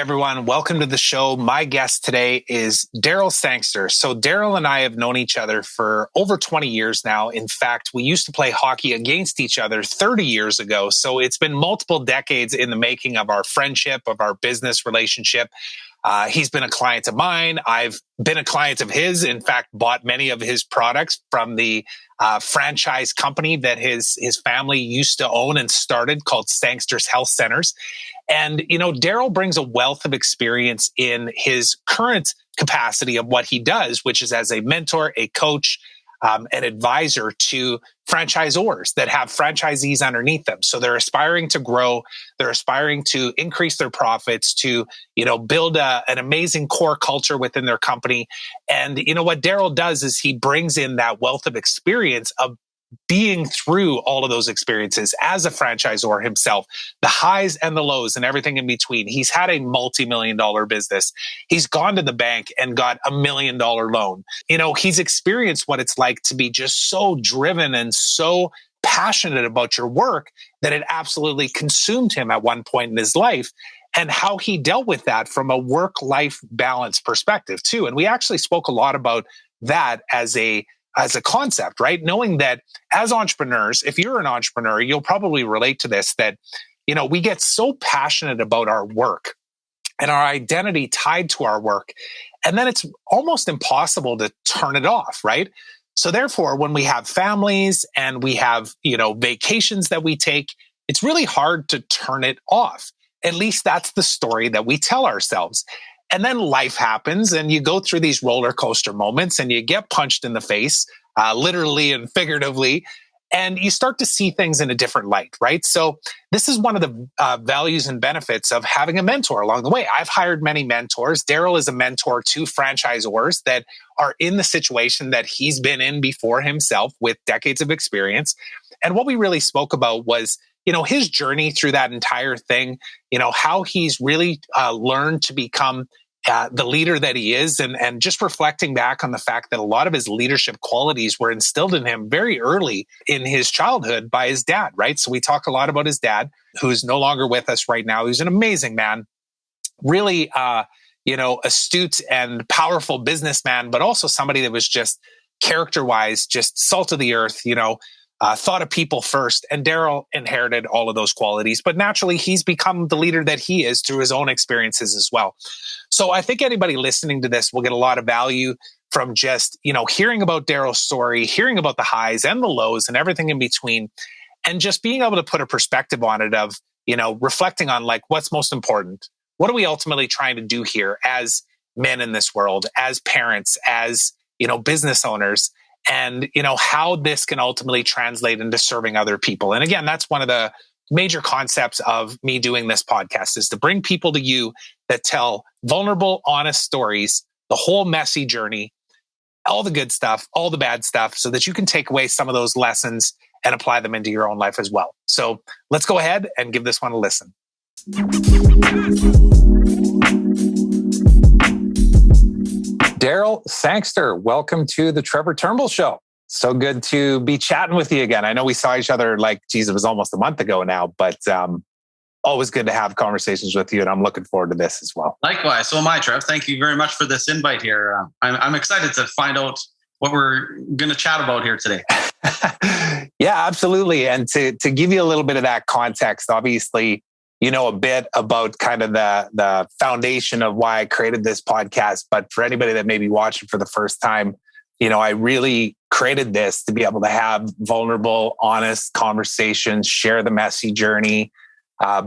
everyone. Welcome to the show. My guest today is Darryl Sangster. So Darryl and I have known each other for over 20 years now. In fact, we used to play hockey against each other 30 years ago. So it's been multiple decades in the making of our friendship, of our business relationship. He's been a client of mine. I've been a client of his. In fact, bought many of his products from the franchise company that his family used to own and started called Sangster's Health Centers. And, Darryl brings a wealth of experience in his current capacity of what he does, which is as a mentor, a coach, an advisor to franchisors that have franchisees underneath them. So they're aspiring to grow. They're aspiring to increase their profits, to, build an amazing core culture within their company. And, what Darryl does is he brings in that wealth of experience of being through all of those experiences as a franchisor himself, the highs and the lows and everything in between. He's had a multi-million-dollar business. He's gone to the bank and got $1 million loan. He's experienced what it's like to be just so driven and so passionate about your work that it absolutely consumed him at one point in his life, and how he dealt with that from a work-life balance perspective too. And we actually spoke a lot about that as a concept, right? Knowing that as entrepreneurs, if you're an entrepreneur, you'll probably relate to this, that, we get so passionate about our work and our identity tied to our work. And then it's almost impossible to turn it off, right? So therefore, when we have families and we have, vacations that we take, it's really hard to turn it off. At least that's the story that we tell ourselves. And then life happens and you go through these roller coaster moments and you get punched in the face, literally and figuratively, and you start to see things in a different light, right? So this is one of the values and benefits of having a mentor along the way. I've hired many mentors. Darryl is a mentor to franchisors that are in the situation that he's been in before himself with decades of experience. And what we really spoke about was his journey through that entire thing, how he's really learned to become the leader that he is, and just reflecting back on the fact that a lot of his leadership qualities were instilled in him very early in his childhood by his dad, right? So we talk a lot about his dad, who's no longer with us right now. He's an amazing man, really, astute and powerful businessman, but also somebody that was just character-wise, just salt of the earth, thought of people first. And Darryl inherited all of those qualities, but naturally he's become the leader that he is through his own experiences as well. So I think anybody listening to this will get a lot of value from just, hearing about Darryl's story, hearing about the highs and the lows and everything in between, and just being able to put a perspective on it of, reflecting on like, what's most important? What are we ultimately trying to do here as men in this world, as parents, as, business owners? And, how this can ultimately translate into serving other people. And again, that's one of the major concepts of me doing this podcast, is to bring people to you that tell vulnerable, honest stories, the whole messy journey, all the good stuff, all the bad stuff, so that you can take away some of those lessons and apply them into your own life as well. So let's go ahead and give this one a listen. Darryl Sangster, welcome to the Trevor Turnbull Show. So good to be chatting with you again. I know we saw each other it was almost a month ago now, but always good to have conversations with you, and I'm looking forward to this as well. Likewise. So am I, Trev. Thank you very much for this invite here. I'm excited to find out what we're going to chat about here today. Yeah, absolutely. And to give you a little bit of that context, obviously, a bit about kind of the foundation of why I created this podcast. But for anybody that may be watching for the first time, I really created this to be able to have vulnerable, honest conversations, share the messy journey,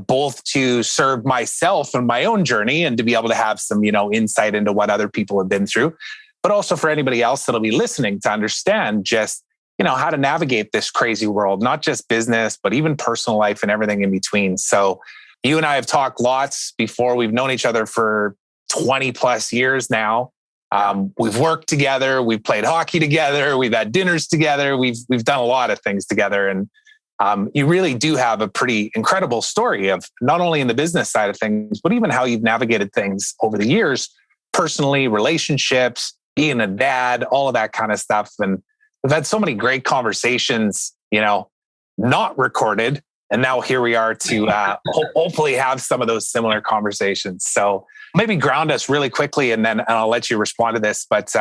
both to serve myself and my own journey and to be able to have some, insight into what other people have been through, but also for anybody else that'll be listening to understand just, how to navigate this crazy world, not just business, but even personal life and everything in between. So you and I have talked lots before. We've known each other for 20 plus years now. We've worked together. We've played hockey together. We've had dinners together. We've done a lot of things together. And you really do have a pretty incredible story of not only in the business side of things, but even how you've navigated things over the years, personally, relationships, being a dad, all of that kind of stuff. And we've had so many great conversations, not recorded, And now here we are to hopefully have some of those similar conversations. So maybe ground us really quickly, and then I'll let you respond to this. But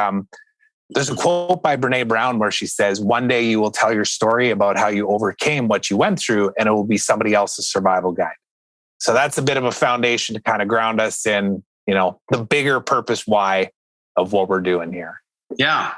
there's a quote by Brene Brown where she says, "One day you will tell your story about how you overcame what you went through, and it will be somebody else's survival guide." So that's a bit of a foundation to kind of ground us in, the bigger purpose why of what we're doing here. Yeah.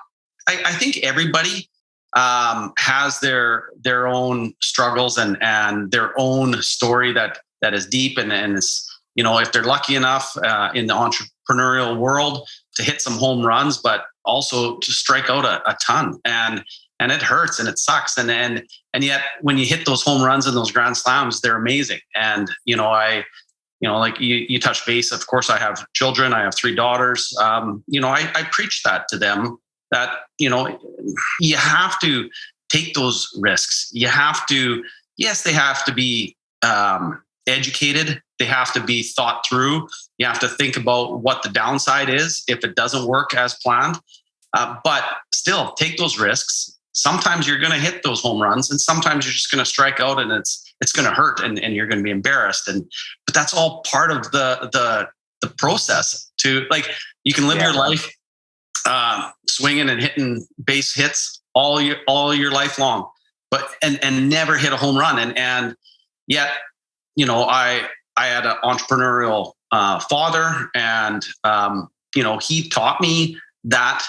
I think everybody has their own struggles and their own story that is deep and is, if they're lucky enough in the entrepreneurial world to hit some home runs, but also to strike out a ton, and it hurts and it sucks, and yet when you hit those home runs and those grand slams, they're amazing. And like you touched base. Of course, I have children. I have 3 daughters. I preach that to them, that, you have to take those risks. You have to, yes, they have to be educated. They have to be thought through. You have to think about what the downside is if it doesn't work as planned. But still, take those risks. Sometimes you're going to hit those home runs, and sometimes you're just going to strike out, and it's going to hurt, and you're going to be embarrassed. But that's all part of the process. To, like, you can live your life swinging and hitting base hits all your life long, but and never hit a home run. And yet, I had an entrepreneurial father, and he taught me that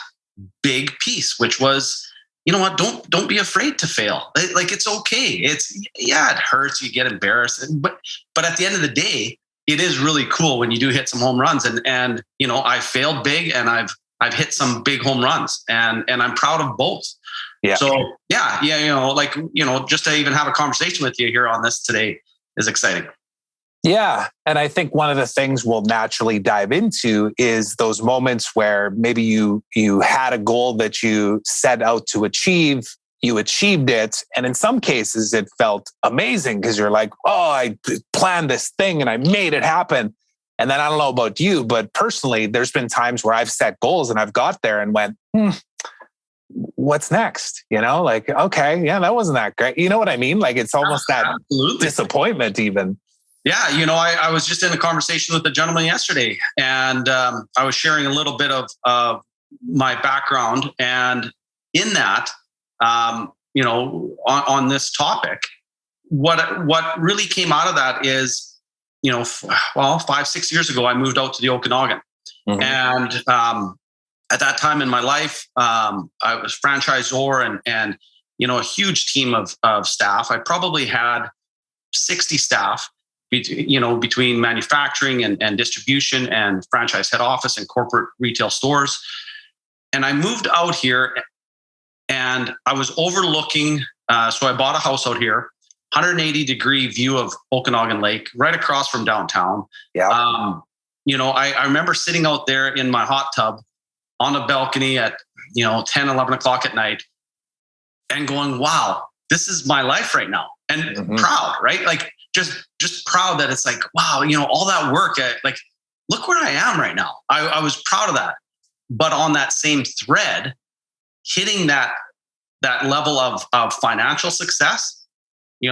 big piece, which was, don't be afraid to fail. Like, it's okay. It hurts. You get embarrassed, but at the end of the day, it is really cool when you do hit some home runs. And I failed big, and I've hit some big home runs, and I'm proud of both. Yeah. So just to even have a conversation with you here on this today is exciting. Yeah. And I think one of the things we'll naturally dive into is those moments where maybe you had a goal that you set out to achieve, you achieved it. And in some cases it felt amazing because you're like, oh, I planned this thing and I made it happen. And then I don't know about you, but personally, there's been times where I've set goals and I've got there and went, what's next? Like, okay, yeah, that wasn't that great. You know what I mean? Like, it's almost that disappointment even. Yeah. I was just in a conversation with a gentleman yesterday, and I was sharing a little bit of my background. And in that, on this topic, what really came out of that is, 5-6 years ago, I moved out to the Okanagan. Mm-hmm. And at that time in my life, I was franchisor and a huge team of staff. I probably had 60 staff, between manufacturing and distribution and franchise head office and corporate retail stores. And I moved out here, and I was overlooking, so I bought a house out here, 180-degree view of Okanagan Lake, right across from downtown. Yeah. I remember sitting out there in my hot tub on a balcony at 10, 11 o'clock at night, and going, wow, this is my life right now. And proud, right? Like, just proud that it's like, wow, all that work, look where I am right now. I was proud of that. But on that same thread, hitting that level of financial success,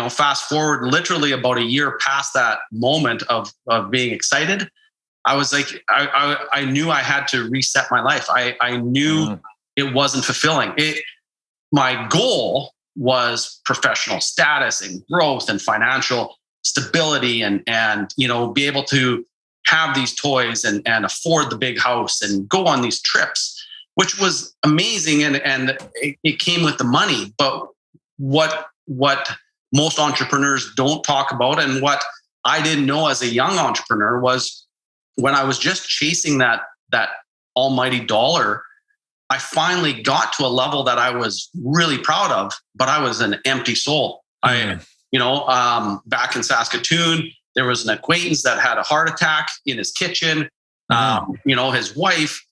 fast forward literally about a year past that moment of being excited, I was like, I knew I had to reset my life. I knew it wasn't fulfilling. My goal was professional status and growth and financial stability and be able to have these toys and afford the big house and go on these trips, which was amazing. And it came with the money. But what most entrepreneurs don't talk about, and what I didn't know as a young entrepreneur, was when I was just chasing that almighty dollar, I finally got to a level that I was really proud of, but I was an empty soul. Back in Saskatoon, there was an acquaintance that had a heart attack in his kitchen. His wife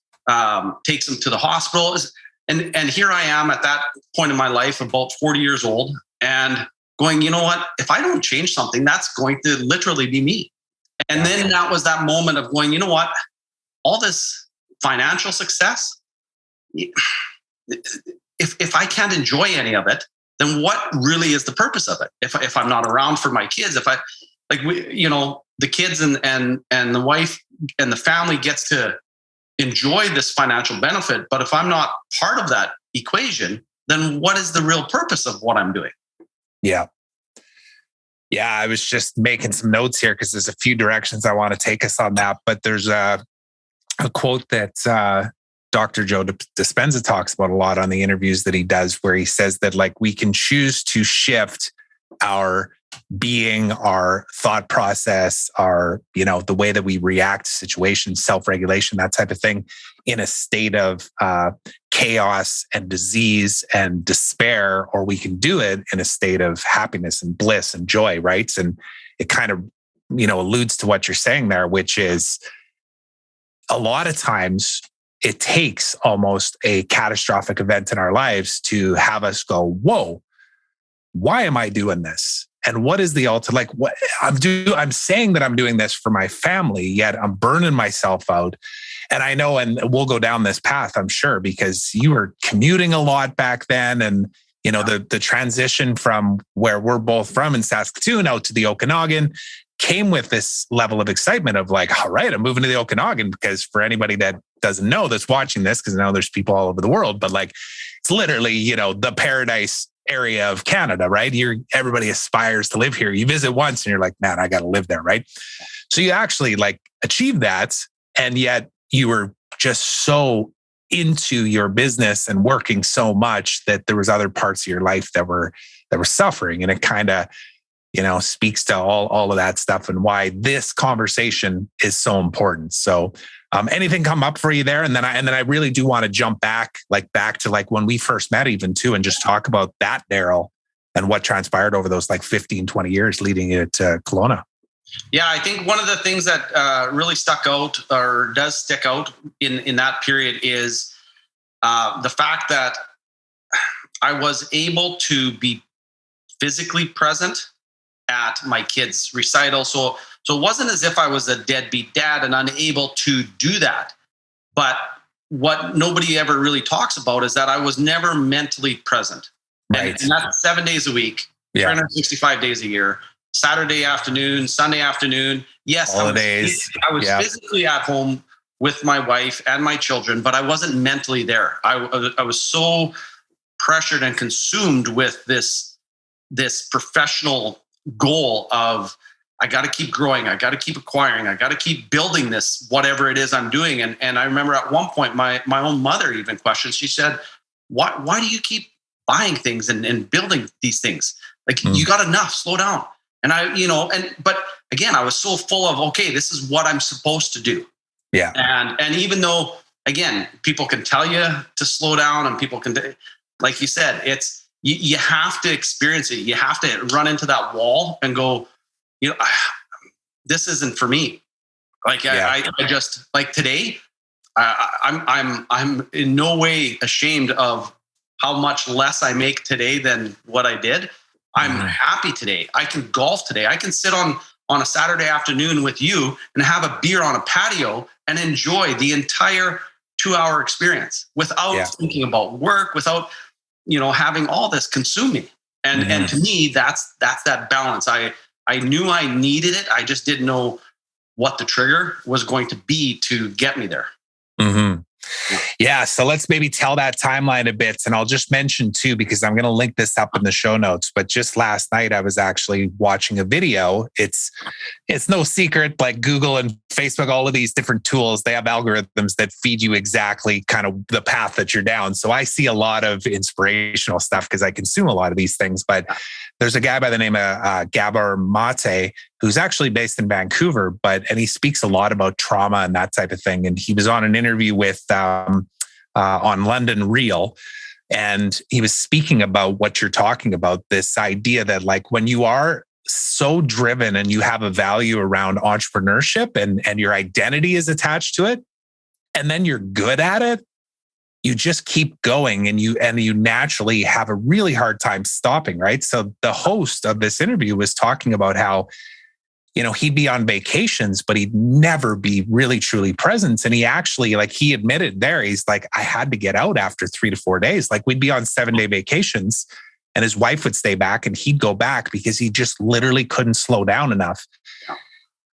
takes him to the hospital. And here I am at that point in my life, about 40 years old, and going, you know what? If I don't change something, that's going to literally be me. And then that was that moment of going, you know what? All this financial success, if I can't enjoy any of it, then what really is the purpose of it? If I'm not around for my kids, if I like the kids and the wife and the family gets to enjoy this financial benefit, but if I'm not part of that equation, then what is the real purpose of what I'm doing? Yeah. Yeah, I was just making some notes here because there's a few directions I want to take us on that. But there's a quote that Dr. Joe Dispenza talks about a lot on the interviews that he does, where he says that like we can choose to shift our being, our thought process, our, the way that we react to situations, self-regulation, that type of thing, in a state of chaos and disease and despair, or we can do it in a state of happiness and bliss and joy, right? And it kind of, alludes to what you're saying there, which is a lot of times it takes almost a catastrophic event in our lives to have us go, whoa, why am I doing this? And what is the ultimate, like what I'm saying that I'm doing this for my family, yet I'm burning myself out. And I know, and we'll go down this path, I'm sure, because you were commuting a lot back then. And, the transition from where we're both from in Saskatoon out to the Okanagan came with this level of excitement of like, all right, I'm moving to the Okanagan, because for anybody that doesn't know that's watching this, because I know there's people all over the world, but like, it's literally, the paradise area of Canada, right? Everybody aspires to live here. You visit once and you're like, man, I got to live there, right? So you actually like achieved that. And yet you were just so into your business and working so much that there was other parts of your life that were suffering. And it kind of, speaks to all of that stuff and why this conversation is so important. So anything come up for you there? And then I really do want to jump back to like when we first met even too, and just talk about that Darryl and what transpired over those like 15, 20 years leading you to Kelowna. Yeah, I think one of the things that really stuck out or does stick out in that period is the fact that I was able to be physically present at my kids' recital. So it wasn't as if I was a deadbeat dad and unable to do that. But what nobody ever really talks about is that I was never mentally present. Right. And that's 7 days a week, 365 days a year, Saturday afternoon, Sunday afternoon. Yes, holidays. I was physically at home with my wife and my children, but I wasn't mentally there. I was so pressured and consumed with this professional goal of, I got to keep growing. I got to keep acquiring. I got to keep building this, whatever it is I'm doing. And I remember at one point, my own mother even questioned, she said, why do you keep buying things and building these things? Like you got enough, slow down. And but again, I was so full of, okay, this is what I'm supposed to do. Yeah. And even though, again, people can tell you to slow down and people can, like you said, it's, you have to experience it. You have to run into that wall and go, this isn't for me. Like I just like today, I'm in no way ashamed of how much less I make today than what I did. I'm happy today. I can golf today. I can sit on a Saturday afternoon with you and have a beer on a patio and enjoy the entire 2-hour experience without thinking about work, without, having all this consume me. And to me, that's that balance. I knew I needed it. I just didn't know what the trigger was going to be to get me there. Mm-hmm. Yeah. So let's maybe tell that timeline a bit. And I'll just mention too, because I'm going to link this up in the show notes, but just last night I was actually watching a video. It's no secret, like Google and Facebook, all of these different tools, they have algorithms that feed you exactly kind of the path that you're down. So I see a lot of inspirational stuff because I consume a lot of these things, but there's a guy by the name of Gabor Mate, who's actually based in Vancouver, and he speaks a lot about trauma and that type of thing. And he was on an interview with on London Real, and he was speaking about what you're talking about, this idea that like when you are so driven and you have a value around entrepreneurship and your identity is attached to it, and then you're good at it, you just keep going and you naturally have a really hard time stopping, right? So the host of this interview was talking about how, he'd be on vacations, but he'd never be really truly present. And he actually, like he admitted there, he's like, I had to get out after 3 to 4 days. Like we'd be on 7-day vacations and his wife would stay back and he'd go back because he just literally couldn't slow down enough.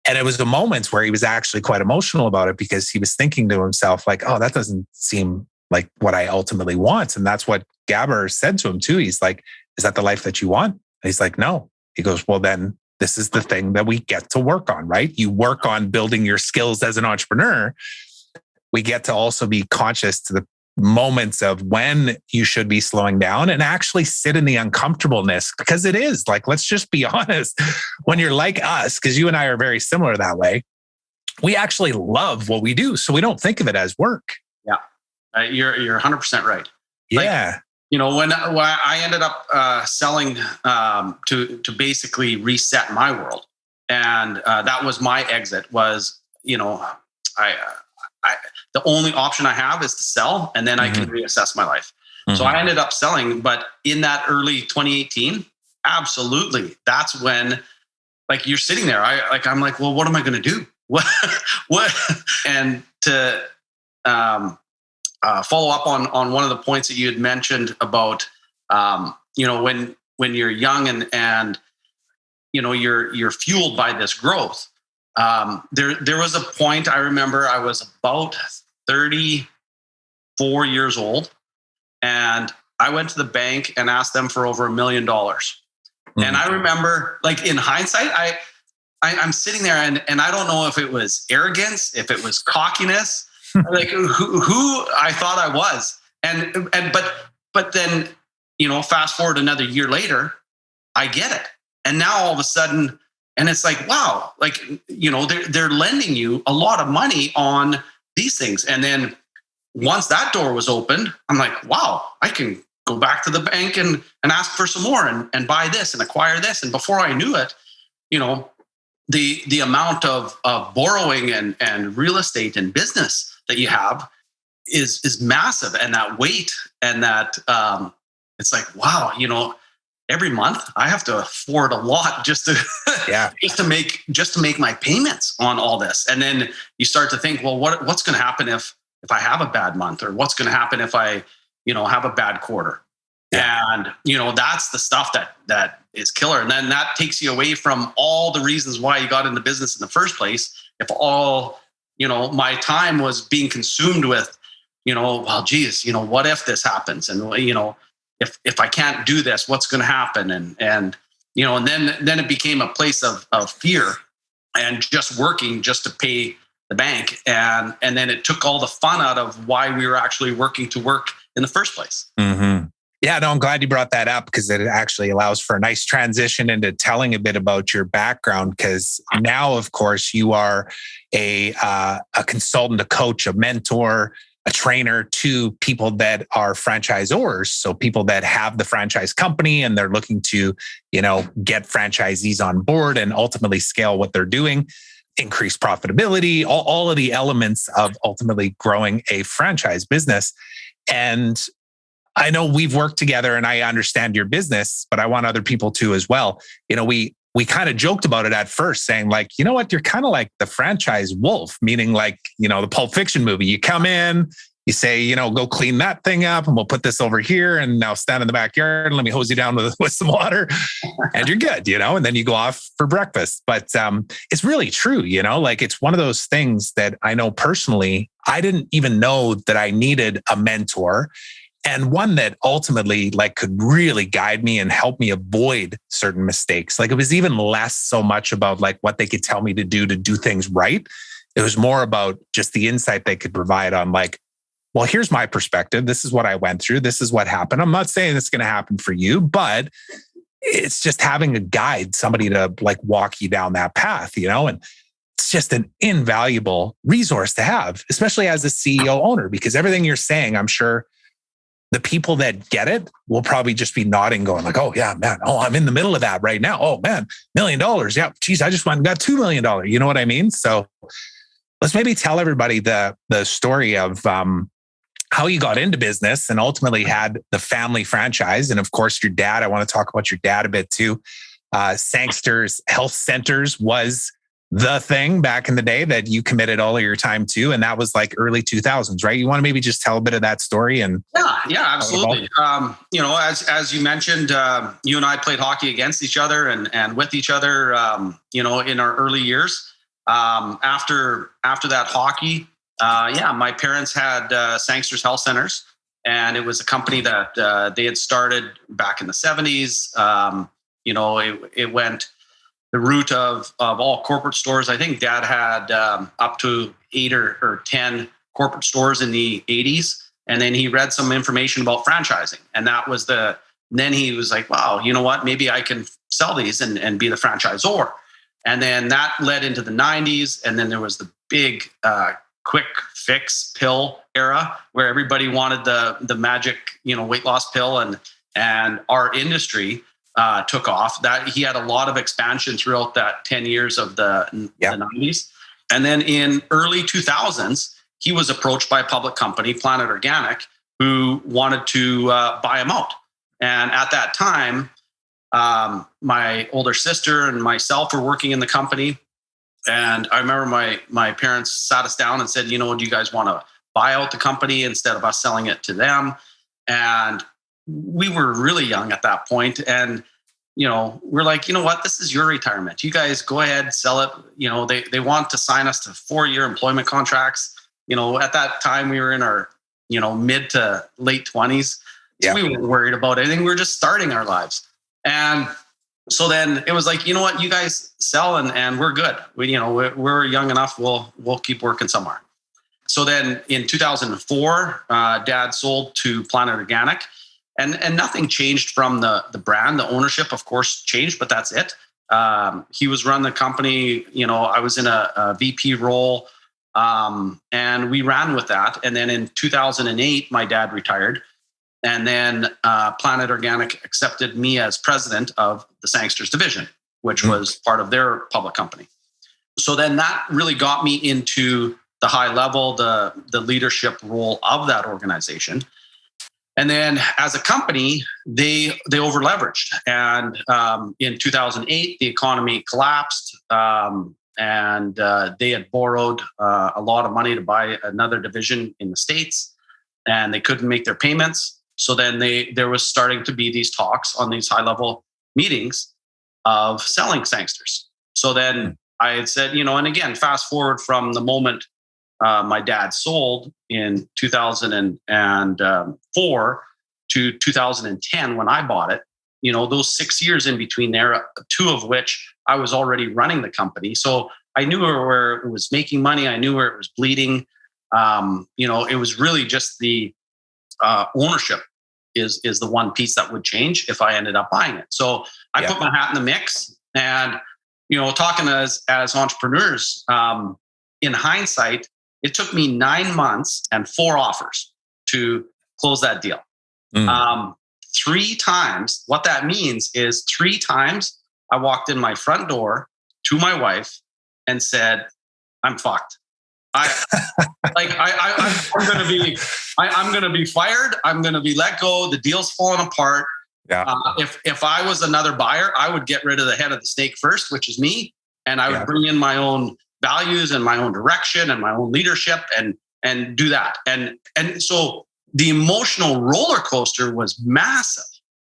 And it was the moments where he was actually quite emotional about it because he was thinking to himself like, oh, that doesn't seem like what I ultimately want. And that's what Gabber said to him too. He's like, is that the life that you want? And he's like, no. He goes, well, then this is the thing that we get to work on, right? You work on building your skills as an entrepreneur. We get to also be conscious to the moments of when you should be slowing down and actually sit in the uncomfortableness, because it is like, let's just be honest, when you're like us, because you and I are very similar that way, we actually love what we do. So we don't think of it as work. Yeah. You're 100% right. Yeah. Like, you know, when I ended up selling to basically reset my world, and that was my exit was, you know, the only option I have is to sell, and then I can reassess my life. So I ended up selling, but in that early 2018, absolutely, that's when, like, you're sitting there. I'm like, well, what am I going to do? What? And to follow up on one of the points that you had mentioned about, you know, when you're young and you know you're fueled by this growth. There was a point I remember I was about 34 years old, and I went to the bank and asked them for over $1 million. And I remember, like, in hindsight, I'm sitting there and I don't know if it was arrogance, if it was cockiness, like who I thought I was. But then, you know, fast forward another year later, I get it. And now all of a sudden, and it's like, wow, like, you know, they're lending you a lot of money on these things. And then once that door was opened, I'm like, wow, I can go back to the bank and ask for some more and buy this and acquire this. And before I knew it, you know, the amount of borrowing and real estate and business that you have is massive. And that weight and that it's like, wow, you know, every month I have to afford a lot just to make my payments on all this. And then you start to think, well, what's going to happen if I have a bad month, or what's going to happen if I, you know, have a bad quarter? Yeah. And, you know, that's the stuff that is killer. And then that takes you away from all the reasons why you got into business in the first place. If all, you know, my time was being consumed with, you know, well, geez, you know, what if this happens? And, you know, if I can't do this, what's going to happen? And, you know, and then it became a place of fear and just working just to pay the bank. And then it took all the fun out of why we were actually working to work in the first place. Mm-hmm. Yeah, no, I'm glad you brought that up, because it actually allows for a nice transition into telling a bit about your background. Because now, of course, you are a consultant, a coach, a mentor, a trainer to people that are franchisors. So people that have the franchise company and they're looking to, you know, get franchisees on board and ultimately scale what they're doing, increase profitability, all of the elements of ultimately growing a franchise business. And I know we've worked together and I understand your business, but I want other people to as well. You know, we kind of joked about it at first, saying like, you know what, you're kind of like the franchise wolf, meaning like, you know, the Pulp Fiction movie. You come in, you say, you know, go clean that thing up and we'll put this over here and now stand in the backyard and let me hose you down with some water and you're good, you know, and then you go off for breakfast. But it's really true, you know, like it's one of those things that I know personally, I didn't even know that I needed a mentor. And one that ultimately like could really guide me and help me avoid certain mistakes. Like it was even less so much about like what they could tell me to do things right. It was more about just the insight they could provide on like, well, here's my perspective. This is what I went through. This is what happened. I'm not saying it's going to happen for you, but it's just having a guide, somebody to like walk you down that path, you know, and it's just an invaluable resource to have, especially as a CEO owner, because everything you're saying, I'm sure the people that get it will probably just be nodding, going like, oh yeah, man. Oh, I'm in the middle of that right now. Oh man, $1 million. Yeah. Geez, I just went and got $2 million. You know what I mean? So let's maybe tell everybody the story of how you got into business and ultimately had the family franchise. And of course, your dad, I want to talk about your dad a bit too. Sangster's Health Centers was the thing back in the day that you committed all of your time to, and that was like early 2000s, right? You want to maybe just tell a bit of that story? And yeah, absolutely. As you mentioned, you and I played hockey against each other and with each other, in our early years. After that hockey, my parents had Sangster's Health Centers, and it was a company that they had started back in the 70s. It went the route of all corporate stores. I think Dad had up to 8 or 10 corporate stores in the 80s. And then he read some information about franchising. And that was then he was like, wow, you know what? Maybe I can sell these and be the franchisor. And then that led into the 90s. And then there was the big quick fix pill era where everybody wanted the magic, weight loss pill. And our industry took off. That he had a lot of expansion throughout that 10 years of the 90s. And then in early 2000s, he was approached by a public company, Planet Organic, who wanted to buy him out. And at that time, my older sister and myself were working in the company. And I remember my parents sat us down and said, do you guys want to buy out the company instead of us selling it to them? And we were really young at that point. And, we're like, you know what, this is your retirement. You guys go ahead, sell it. They want to sign us to 4-year employment contracts. At that time we were in our, mid to late 20s. So we weren't worried about anything. We were just starting our lives. And so then it was like, you know what, you guys sell and we're good. We're young enough. We'll keep working somewhere. So then in 2004, Dad sold to Planet Organic. And nothing changed from the brand. The ownership, of course, changed, but that's it. He was running the company. I was in a VP role, and we ran with that. And then in 2008, my dad retired. And then Planet Organic accepted me as president of the Sangsters division, which was part of their public company. So then that really got me into the high level, the leadership role of that organization. And then as a company, they over leveraged. And in 2008, the economy collapsed, and they had borrowed a lot of money to buy another division in the States, and they couldn't make their payments. So then there was starting to be these talks on these high level meetings of selling Sangsters. So then I had said, and again, fast forward from the moment my dad sold in 2004 to 2010 when I bought it, those 6 years in between there, 2 of which I was already running the company. So I knew where it was making money. I knew where it was bleeding. It was really just the ownership is the one piece that would change if I ended up buying it. So I put my hat in the mix, and, talking as entrepreneurs, in hindsight, it took me 9 months and 4 offers to close that deal. 3 times, what that means is 3 times I walked in my front door to my wife and said, I'm fucked. I'm going to be fired. I'm going to be let go. The deal's falling apart. Yeah. If I was another buyer, I would get rid of the head of the snake first, which is me. And I would bring in my own values and my own direction and my own leadership and do that. And so the emotional roller coaster was massive.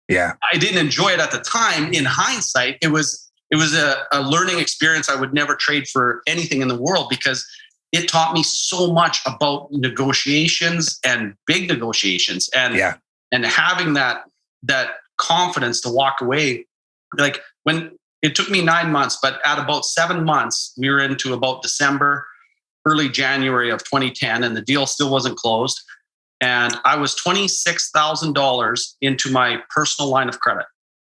Yeah. I didn't enjoy it at the time. In hindsight, it was a learning experience I would never trade for anything in the world, because it taught me so much about negotiations and big negotiations and having that confidence to walk away. Like, when it took me 9 months, but at about 7 months, we were into about December, early January of 2010, and the deal still wasn't closed. And I was $26,000 into my personal line of credit.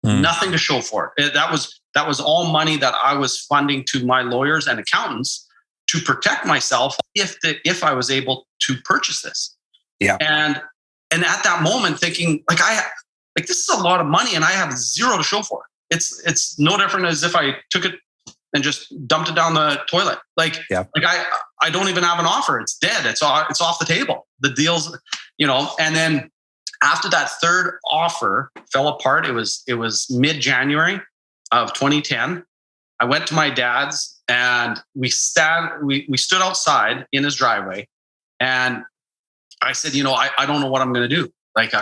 Nothing to show for it. That was all money that I was funding to my lawyers and accountants to protect myself if I was able to purchase this. Yeah. And at that moment, thinking this is a lot of money, and I have zero to show for it. It's no different as if I took it and just dumped it down the toilet. I don't even have an offer. It's dead. It's off the table. The deal's, and then after that third offer fell apart, it was mid-January of 2010. I went to my dad's and we stood outside in his driveway, and I said, I don't know what I'm going to do. Like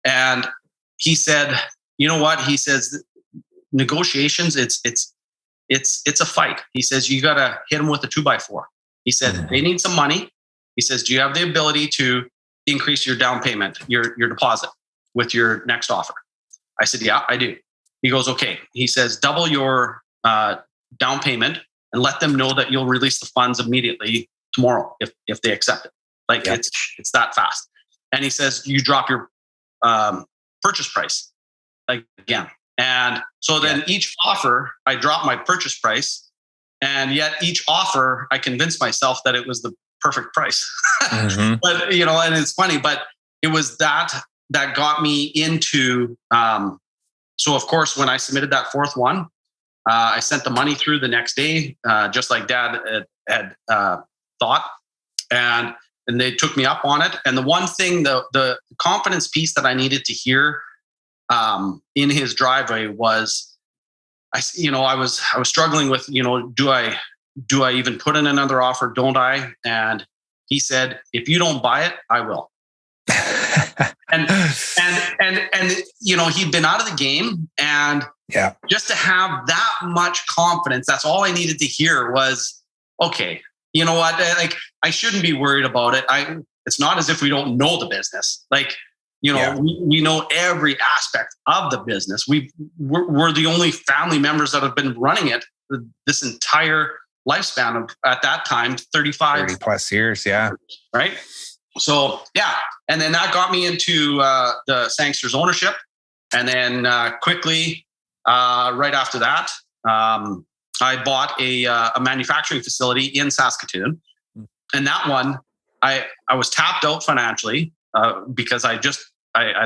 and he said, you know what? He says, negotiations, it's a fight. He says, you got to hit them with a 2x4. He said, they need some money. He says, do you have the ability to increase your down payment, your deposit with your next offer? I said, yeah, I do. He goes, okay. He says, double your down payment and let them know that you'll release the funds immediately tomorrow if they accept it. Like it's that fast. And he says, you drop your purchase price again. And so then each offer, I dropped my purchase price, and yet each offer, I convinced myself that it was the perfect price. But, and it's funny, but it was that got me into, so of course, when I submitted that fourth one, I sent the money through the next day, just like Dad had thought. And they took me up on it. And the one thing, the confidence piece that I needed to hear in his driveway was, I was struggling with, do I even put in another offer? Don't I? And he said, if you don't buy it, I will. and he'd been out of the game, and just to have that much confidence, that's all I needed to hear was, okay, you know what? Like, I shouldn't be worried about it. It's not as if we don't know the business. Like, we know every aspect of the business. We're the only family members that have been running it this entire lifespan of, at that time, 30 plus years. Yeah. Right. So, yeah. And then that got me into the Sangster's ownership. And then quickly, right after that, I bought a manufacturing facility in Saskatoon. And that one, I was tapped out financially because I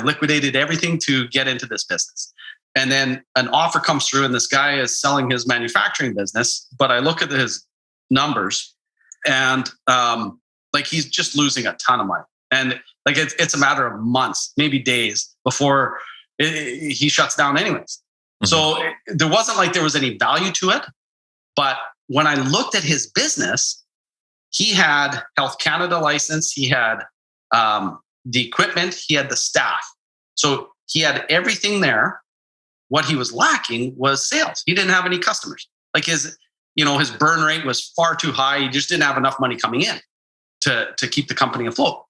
liquidated everything to get into this business. And then an offer comes through, and this guy is selling his manufacturing business. But I look at his numbers, and he's just losing a ton of money. And like it's a matter of months, maybe days before he shuts down anyways. So there wasn't like there was any value to it. But when I looked at his business, he had Health Canada license, he had the equipment, he had the staff. So he had everything there. What he was lacking was sales. He didn't have any customers. Like his burn rate was far too high. He just didn't have enough money coming in to keep the company afloat.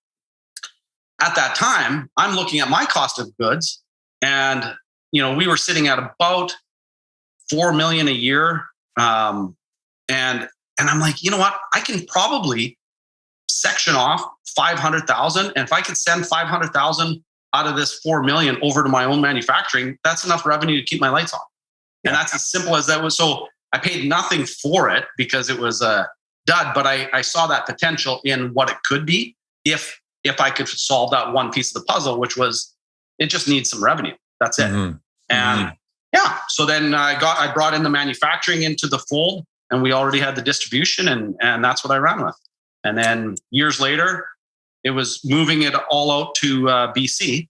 At that time, I'm looking at my cost of goods, and we were sitting at about $4 million a year. And I'm like, you know what? I can probably section off 500,000. And if I could send 500,000 out of this 4 million over to my own manufacturing, that's enough revenue to keep my lights on. And that's as simple as that was. So I paid nothing for it because it was a dud, but I saw that potential in what it could be if I could solve that one piece of the puzzle, which was it just needs some revenue. That's it. And so then I brought in the manufacturing into the fold, and we already had the distribution, and that's what I ran with. And then years later, it was moving it all out to BC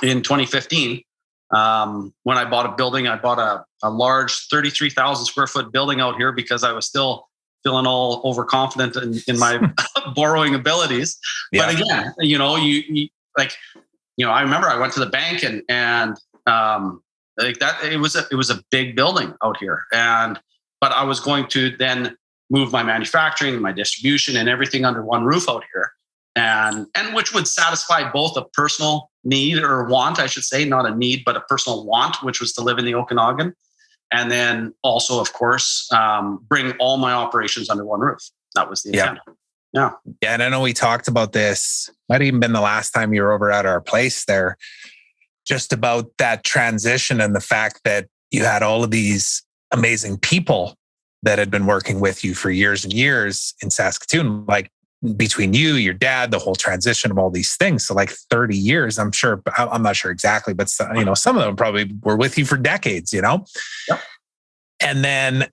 in 2015. When I bought a building, I bought a large 33,000 square foot building out here because I was still feeling all overconfident in my borrowing abilities. Yeah. But again, I remember I went to the bank and like that, it was a big building out here. But I was going to then move my manufacturing and my distribution and everything under one roof out here. And which would satisfy both a personal need or want, I should say, not a need, but a personal want, which was to live in the Okanagan. And then also, of course, bring all my operations under one roof. That was the intent. Yeah. And I know we talked about this, might have even been the last time you were over at our place there, just about that transition and the fact that you had all of these amazing people that had been working with you for years and years in Saskatoon, like between you, your dad, the whole transition of all these things. So like 30 years, I'm sure, I'm not sure exactly, but some of them probably were with you for decades, Yep. And then,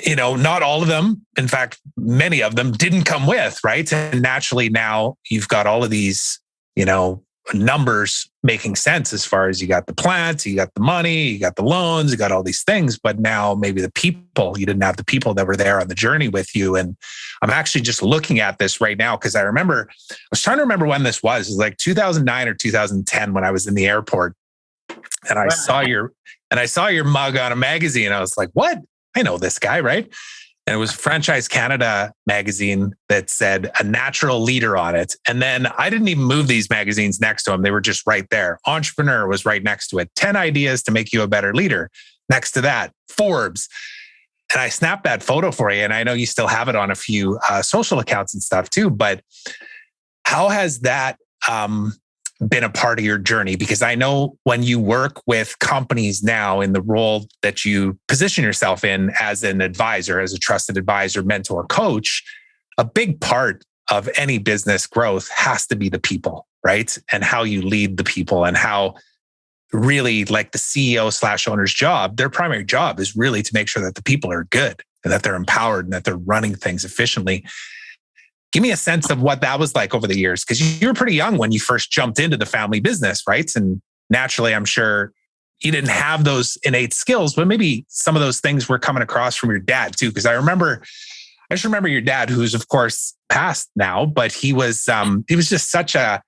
not all of them, in fact, many of them didn't come with, right? And naturally now you've got all of these, numbers making sense as far as you got the plants, you got the money, you got the loans, you got all these things. But now maybe the people, you didn't have the people that were there on the journey with you. And I'm actually just looking at this right now because I was trying to remember when this was. It was like 2009 or 2010 when I was in the airport and I saw your mug on a magazine. I was like, what? I know this guy, right? And it was Franchise Canada magazine that said a natural leader on it. And then I didn't even move these magazines next to them. They were just right there. Entrepreneur was right next to it. 10 ideas to make you a better leader. Next to that, Forbes. And I snapped that photo for you. And I know you still have it on a few social accounts and stuff too. But how has that been a part of your journey? Because I know when you work with companies now in the role that you position yourself in as an advisor, as a trusted advisor, mentor, coach, a big part of any business growth has to be the people, right? And how you lead the people and how really like the CEO/owner's job, their primary job is really to make sure that the people are good and that they're empowered and that they're running things efficiently. Give me a sense of what that was like over the years, because you were pretty young when you first jumped into the family business, right? And naturally, I'm sure you didn't have those innate skills, but maybe some of those things were coming across from your dad too. Because I just remember your dad, who's of course passed now, but he was just such a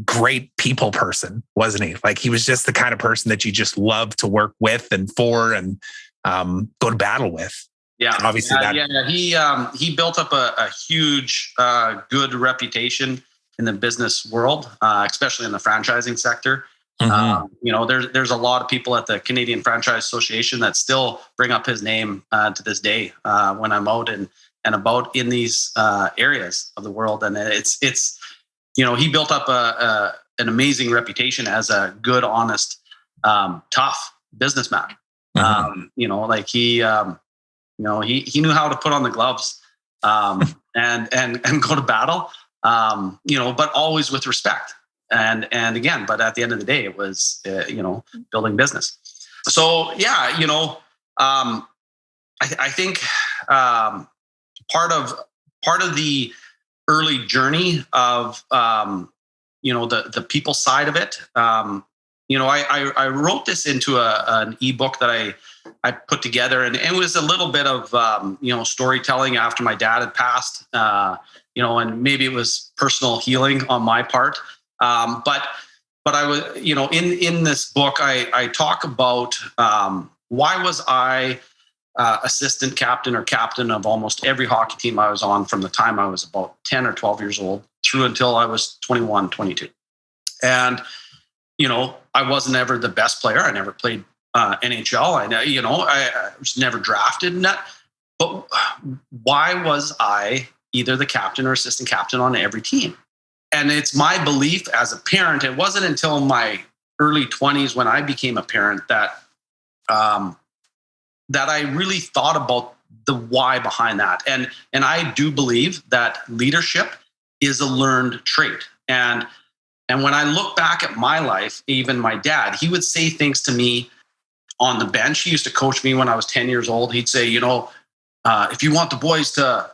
great people person, wasn't he? Like he was just the kind of person that you just loved to work with and for and go to battle with. Yeah, and obviously he built up a huge, good reputation in the business world, especially in the franchising sector. Mm-hmm. There's a lot of people at the Canadian Franchise Association that still bring up his name to this day when I'm out and about in these areas of the world. And it's he built up an amazing reputation as a good, honest, tough businessman. Mm-hmm. He knew how to put on the gloves and go to battle, but always with respect. And again, but at the end of the day, it was, building business. So, yeah, I think part of the early journey of, the people side of it, I wrote this into an ebook that I put together, and it was a little bit of storytelling after my dad had passed, and maybe it was personal healing on my part. But I was, in this book, I talk about why was I assistant captain or captain of almost every hockey team I was on from the time I was about 10 or 12 years old through until I was 21, 22. And I wasn't ever the best player. I never played NHL. I was never drafted in that. But why was I either the captain or assistant captain on every team? And it's my belief as a parent, it wasn't until my early 20s when I became a parent that I really thought about the why behind that. And I do believe that leadership is a learned trait. And when I look back at my life, even my dad, he would say things to me on the bench. He used to coach me when I was 10 years old. He'd say, if you want the boys to,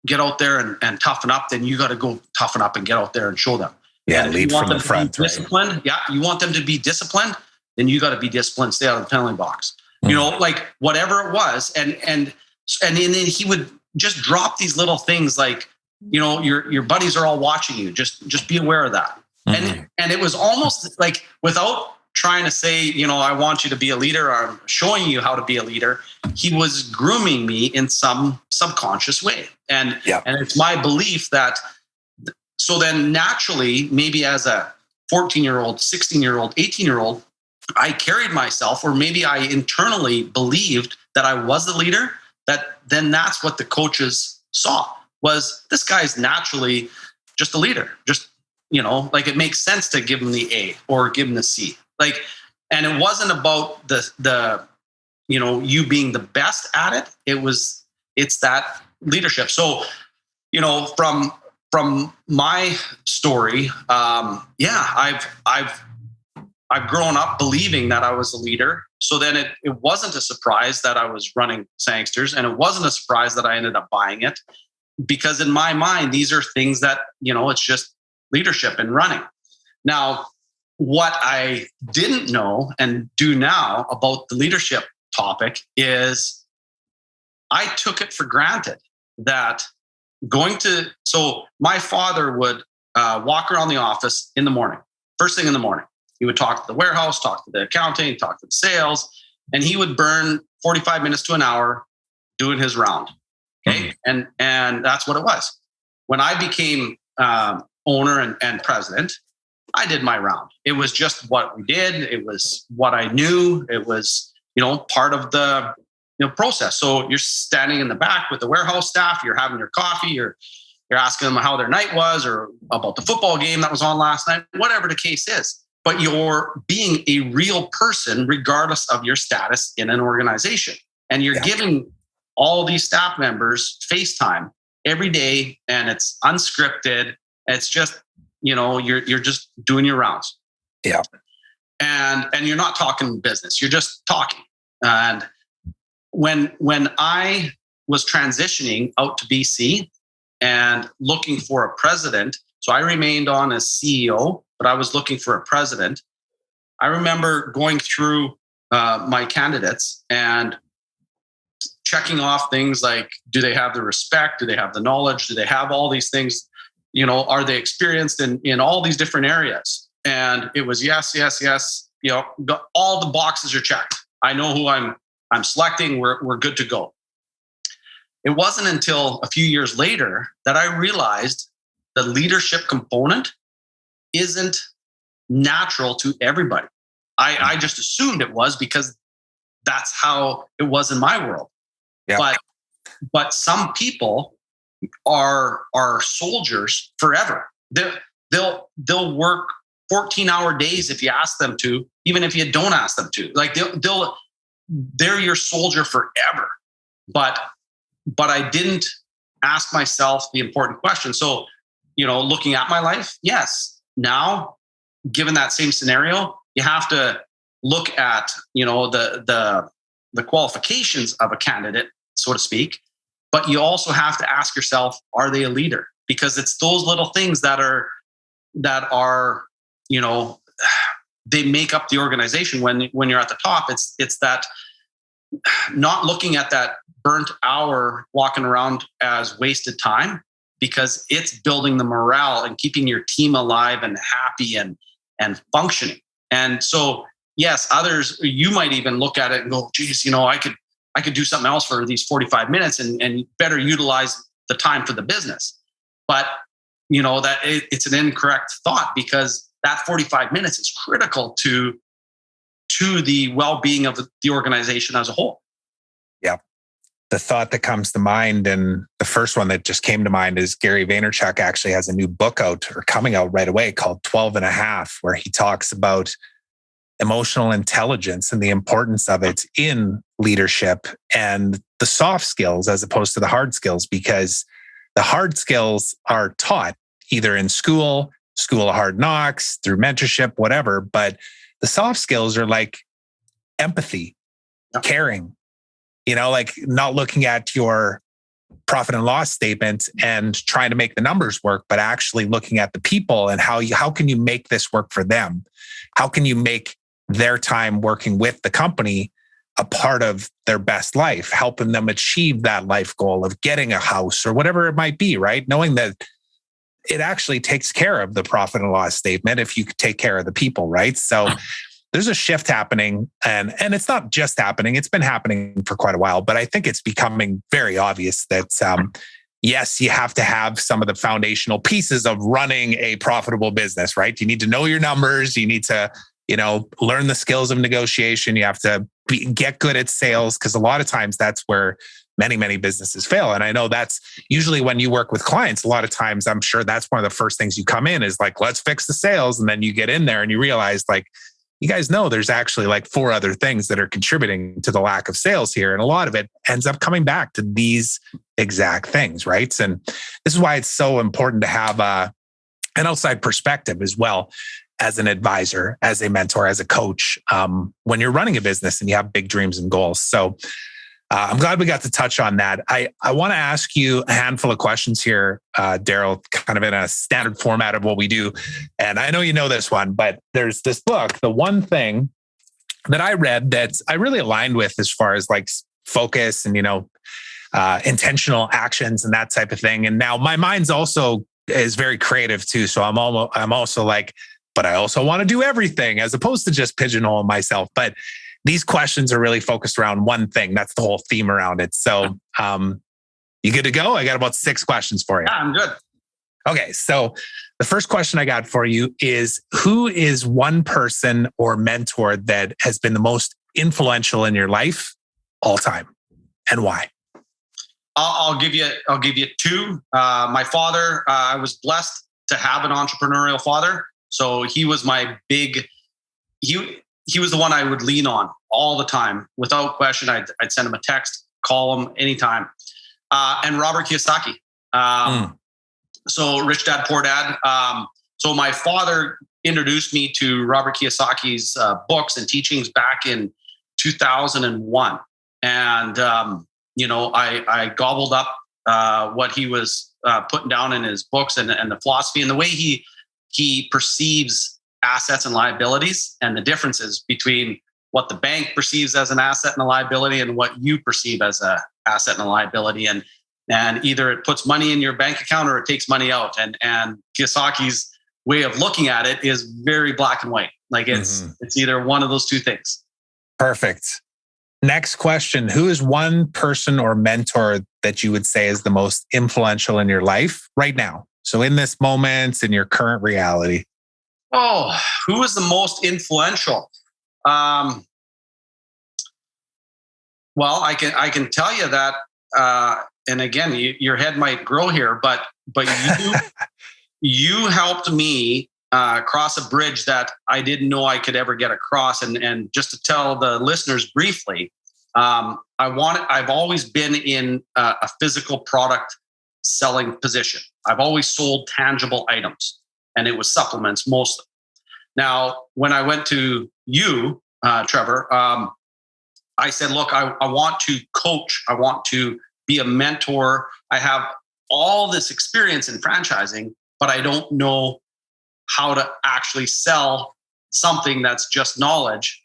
get out there and toughen up, then you got to go toughen up and get out there and show them. Yeah, lead from the front. Disciplined. Right? Yeah, you want them to be disciplined, then you got to be disciplined. Stay out of the penalty box. Like whatever it was, and then he would just drop these little things like, your buddies are all watching you. Just be aware of that. Mm-hmm. And it was almost like without trying to say, I want you to be a leader, or I'm showing you how to be a leader. He was grooming me in some subconscious way. And it's my belief that, so then naturally, maybe as a 14-year-old, 16-year-old, 18-year-old, I carried myself, or maybe I internally believed that I was the leader, then that's what the coaches saw, was this guy's naturally just a leader. Just, like it makes sense to give him the A or give him the C. Like, and it wasn't about the you being the best at it. It's that leadership. So, from my story, I've grown up believing that I was a leader. So then it wasn't a surprise that I was running Sangsters, and it wasn't a surprise that I ended up buying it, because in my mind, these are things that, it's just leadership and running. Now, what I didn't know and do now about the leadership topic is I took it for granted that so my father would walk around the office in the morning, first thing in the morning. He would talk to the warehouse, talk to the accounting, talk to the sales, and he would burn 45 minutes to an hour doing his round. Okay. And that's what it was. When I became owner and president, I did my round. It was just what we did. It was what I knew. It was, part of the process. So you're standing in the back with the warehouse staff, you're having your coffee, you're asking them how their night was or about the football game that was on last night, whatever the case is. But you're being a real person regardless of your status in an organization. And you're giving all these staff members FaceTime every day, and it's unscripted. It's just, you're just doing your rounds. Yeah. And you're not talking business, you're just talking. And when I was transitioning out to BC and looking for a president, so I remained on as CEO, but I was looking for a president. I remember going through my candidates and checking off things like, do they have the respect? Do they have the knowledge? Do they have all these things? Are they experienced in all these different areas? And it was yes. All the boxes are checked. I know who I'm selecting. We're good to go. It wasn't until a few years later that I realized the leadership component isn't natural to everybody. I just assumed it was because that's how it was in my world. Yeah. But some people are soldiers forever. They'll work 14-hour days if you ask them to, even if you don't ask them to. Like they're your soldier forever. But I didn't ask myself the important question. So, looking at my life, yes. Now, given that same scenario, you have to look at, the qualifications of a candidate, so to speak. But you also have to ask yourself, are they a leader? Because it's those little things that are, they make up the organization when you're at the top. It's that not looking at that burnt hour walking around as wasted time, because it's building the morale and keeping your team alive and happy and functioning. And so, yes, others, you might even look at it and go, geez, I could do something else for these 45 minutes and better utilize the time for the business. But, that it's an incorrect thought, because that 45 minutes is critical to the well-being of the organization as a whole. Yeah. The thought that comes to mind, and the first one that just came to mind, is Gary Vaynerchuk actually has a new book out, or coming out right away, called 12 and a half, where he talks about emotional intelligence and the importance of it in leadership and the soft skills as opposed to the hard skills, because the hard skills are taught either in school of hard knocks, through mentorship, whatever. But the soft skills are like empathy, caring, like not looking at your profit and loss statement and trying to make the numbers work, but actually looking at the people and how can you make this work for them? How can you make their time working with the company a part of their best life, helping them achieve that life goal of getting a house or whatever it might be, right? Knowing that it actually takes care of the profit and loss statement if you take care of the people, right? So there's a shift happening, and it's not just happening, it's been happening for quite a while, but I think it's becoming very obvious that yes, you have to have some of the foundational pieces of running a profitable business, right? You need to know your numbers, you need to learn the skills of negotiation. You have to get good at sales, because a lot of times that's where many businesses fail. And I know that's usually when you work with clients, a lot of times I'm sure that's one of the first things you come in is like, let's fix the sales. And then you get in there and you realize, like, you guys know there's actually like 4 other things that are contributing to the lack of sales here. And a lot of it ends up coming back to these exact things, right? And this is why it's so important to have an outside perspective as well, as an advisor, as a mentor, as a coach, when you're running a business and you have big dreams and goals. So I'm glad we got to touch on that. I want to ask you a handful of questions here, Darryl, kind of in a standard format of what we do. And I know you know this one, but there's this book, the one thing that I read that I really aligned with as far as like focus and, intentional actions and that type of thing. And now my mind's also is very creative too. So I'm also like, but I also want to do everything as opposed to just pigeonholing myself. But these questions are really focused around one thing. That's the whole theme around it. So you good to go? I got about 6 questions for you. Yeah, I'm good. Okay. So the first question I got for you is, who is one person or mentor that has been the most influential in your life all time, and why? I'll give you 2. My father, I was blessed to have an entrepreneurial father. So he was my big, he was the one I would lean on all the time. Without question, I'd send him a text, call him anytime. And Robert Kiyosaki. So Rich Dad, Poor Dad. So my father introduced me to Robert Kiyosaki's books and teachings back in 2001. And, I gobbled up what he was putting down in his books and the philosophy and the way he perceives assets and liabilities, and the differences between what the bank perceives as an asset and a liability and what you perceive as an asset and a liability. And either it puts money in your bank account or it takes money out. And Kiyosaki's way of looking at it is very black and white. Like it's either one of those 2 things. Perfect. Next question. Who is one person or mentor that you would say is the most influential in your life right now? So in this moment, in your current reality. Oh, who is the most influential? Well, I can tell you that, and again, your head might grow here, but you helped me cross a bridge that I didn't know I could ever get across. And just to tell the listeners briefly, I've always been in a physical product selling position. I've always sold tangible items, and it was supplements mostly. Now, when I went to you, Trevor, I said, look, I want to coach. I want to be a mentor. I have all this experience in franchising, but I don't know how to actually sell something that's just knowledge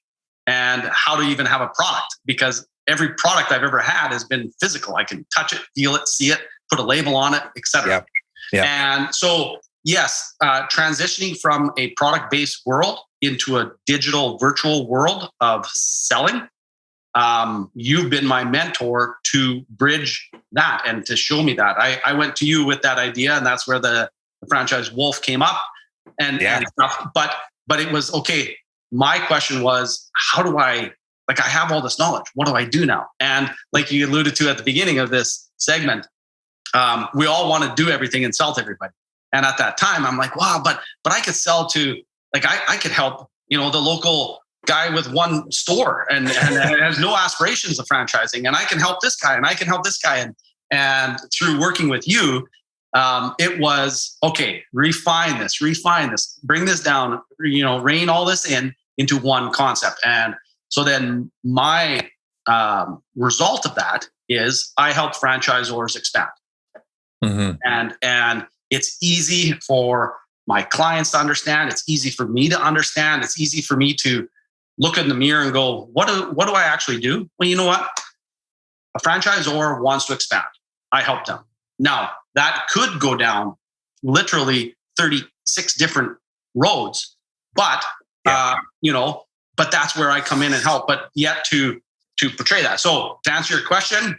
and how to even have a product, because every product I've ever had has been physical. I can touch it, feel it, see it, put a label on it, etc. Yep. And so, yes, transitioning from a product-based world into a digital virtual world of selling, you've been my mentor to bridge that and to show me that. I went to you with that idea, and that's where the franchise wolf came up and stuff. But it was okay. My question was, how do I have all this knowledge? What do I do now? And like you alluded to at the beginning of this segment, we all want to do everything and sell to everybody. And at that time, I'm like, wow, but I could sell to, I could help, the local guy with one store and has no aspirations of franchising. And I can help this guy and I can help this guy. And through working with you, it was, okay, refine this, bring this down, rein all this into one concept. And so then my result of that is I help franchisors expand. And it's easy for my clients to understand. It's easy for me to understand. It's easy for me to look in the mirror and go, what do I actually do? Well, you know what? A franchisor wants to expand. I help them. Now, that could go down literally 36 different roads, but but that's where I come in and help. But yet to portray that. So to answer your question,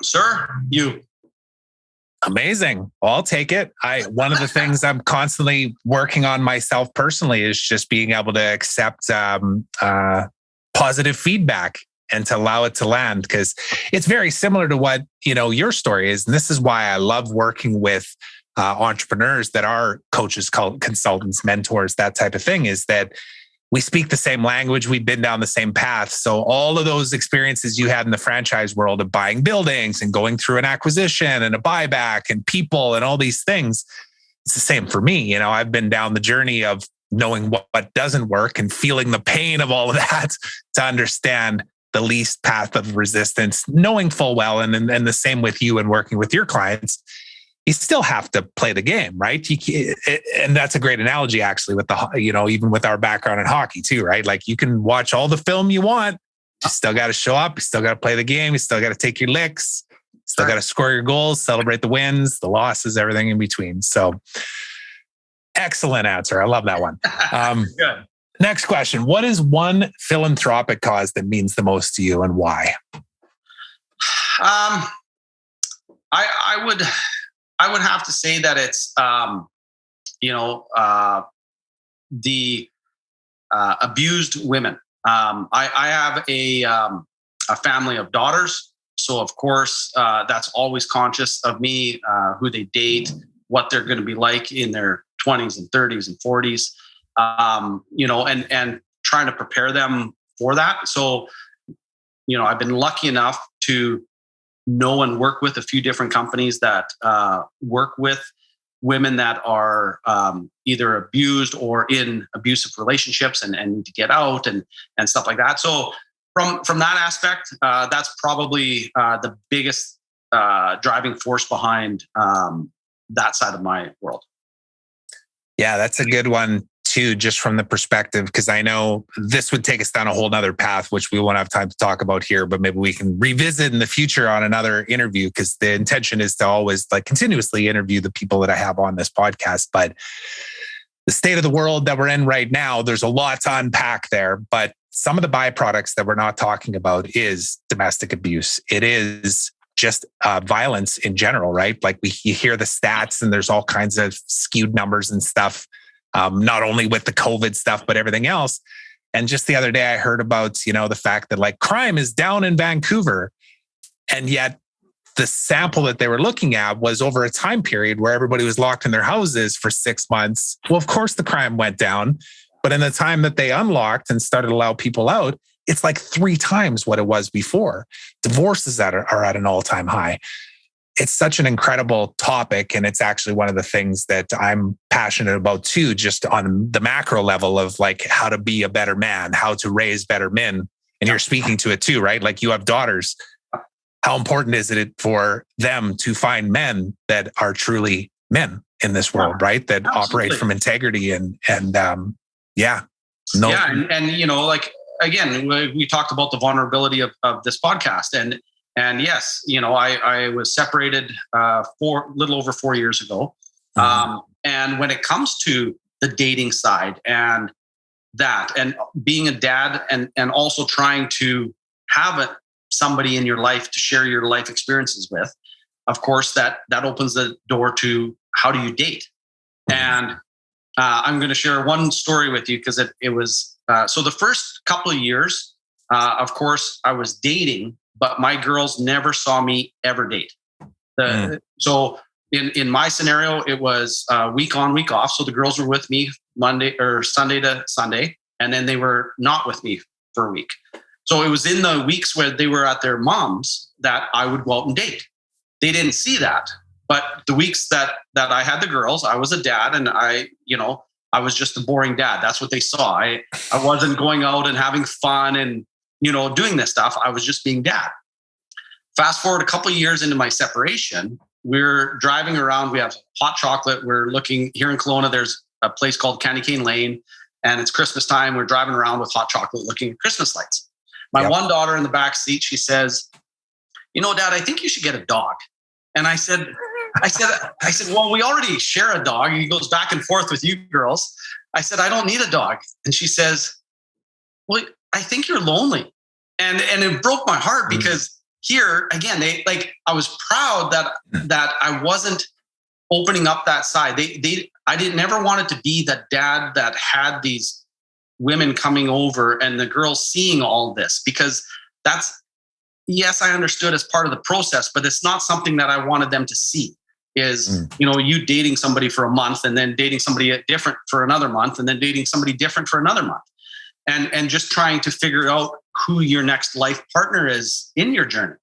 sir, you. Amazing. Well, I'll take it. One of the things I'm constantly working on myself personally is just being able to accept positive feedback and to allow it to land, because it's very similar to what your story is. And this is why I love working with entrepreneurs that are coaches, consultants, mentors, that type of thing, is that we speak the same language. We've been down the same path. So all of those experiences you had in the franchise world of buying buildings and going through an acquisition and a buyback and people and all these things, it's the same for me. I've been down the journey of knowing what doesn't work and feeling the pain of all of that to understand the least path of resistance, knowing full well, and the same with you and working with your clients, you still have to play the game, right? And that's a great analogy, actually, with even with our background in hockey too, right? Like, you can watch all the film you want, you still got to show up, you still got to play the game, you still got to take your licks, still got to score your goals, celebrate the wins, the losses, everything in between. So, excellent answer. I love that one. Good. Next question: what is one philanthropic cause that means the most to you, and why? I would have to say that it's, the abused women. I have a family of daughters. So of course, that's always conscious of me, who they date, what they're going to be like in their 20s and 30s and 40s, and trying to prepare them for that. So, I've been lucky enough to know and work with a few different companies that work with women that are either abused or in abusive relationships and need to get out and stuff like that. So from that aspect, that's probably the biggest driving force behind that side of my world. Yeah, that's a good one too, just from the perspective, because I know this would take us down a whole nother path, which we won't have time to talk about here, but maybe we can revisit in the future on another interview, because the intention is to always continuously interview the people that I have on this podcast. But the state of the world that we're in right now, there's a lot to unpack there. But some of the byproducts that we're not talking about is domestic abuse. It is just violence in general, right? Like you hear the stats and there's all kinds of skewed numbers and stuff. Not only with the COVID stuff, but everything else. And just the other day, I heard about, the fact that crime is down in Vancouver. And yet the sample that they were looking at was over a time period where everybody was locked in their houses for 6 months. Well, of course the crime went down, but in the time that they unlocked and started to allow people out, it's 3 times what it was before. Divorces are at an all-time high. It's such an incredible topic. And it's actually one of the things that I'm passionate about too, just on the macro level of how to be a better man, how to raise better men. And you're speaking to it too, right? You have daughters. How important is it for them to find men that are truly men in this world, right? That operate from integrity and yeah. No. Yeah. And again, we talked about the vulnerability of this podcast, and yes, I was separated little over 4 years ago. And when it comes to the dating side and being a dad and also trying to have somebody in your life to share your life experiences with, of course, that opens the door to how do you date? And I'm going to share one story with you because it was, so the first couple of years, of course, I was dating, but my girls never saw me ever date. So in my scenario, it was week on, week off. So the girls were with me Monday or Sunday to Sunday, and then they were not with me for a week. So it was in the weeks where they were at their mom's that I would go out and date. They didn't see that. But the weeks that I had the girls, I was a dad, and I was just a boring dad. That's what they saw. I wasn't going out and having fun and doing this stuff. I was just being dad. Fast forward a couple of years into my separation, we're driving around. We have hot chocolate. We're looking here in Kelowna. There's a place called Candy Cane Lane, and it's Christmas time. We're driving around with hot chocolate, looking at Christmas lights. My one daughter in the back seat, she says, Dad, I think you should get a dog. And I said, well, we already share a dog. He goes back and forth with you girls. I said, I don't need a dog. And she says, well, I think you're lonely. And it broke my heart because here again, I was proud that I wasn't opening up that side. I never wanted to be the dad that had these women coming over and the girls seeing all this, because yes, I understood as part of the process, but it's not something that I wanted them to see. Is you dating somebody for a month and then dating somebody different for another month and then dating somebody different for another month. And just trying to figure out who your next life partner is in your journey.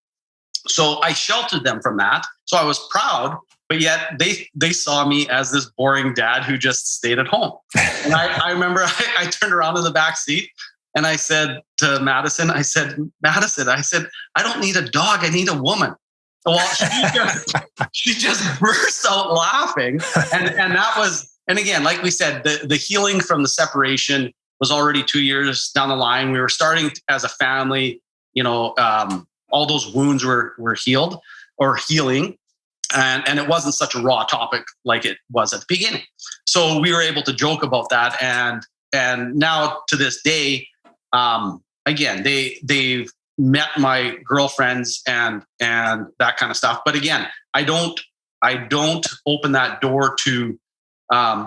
So I sheltered them from that. So I was proud, but yet they saw me as this boring dad who just stayed at home. And I remember I turned around in the back seat. And I said to Madison, Madison, I don't need a dog. I need a woman. Well, she just burst out laughing. And that was, and again, like we said, the healing from the separation was already 2 years down the line. We were starting as a family, all those wounds were healed or healing. And it wasn't such a raw topic like it was at the beginning. So we were able to joke about that. And now to this day, again, they've met my girlfriends and that kind of stuff. But again, I don't open that door to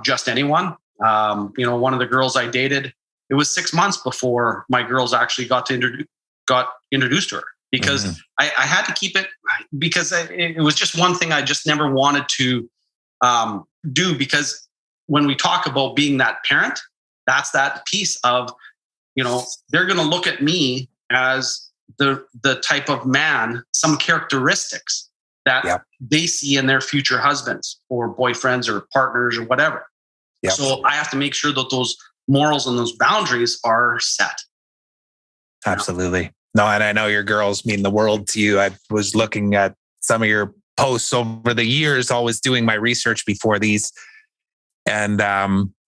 just anyone. One of the girls I dated, it was 6 months before my girls actually got introduced to her, because I had to keep it, because it was just one thing I just never wanted to do. Because when we talk about being that parent, that's that piece of, they're going to look at me as the type of man, some characteristics that they see in their future husbands or boyfriends or partners or whatever. Yep. So I have to make sure that those morals and those boundaries are set. Absolutely. No, and I know your girls mean the world to you. I was looking at some of your posts over the years, always doing my research before these. And,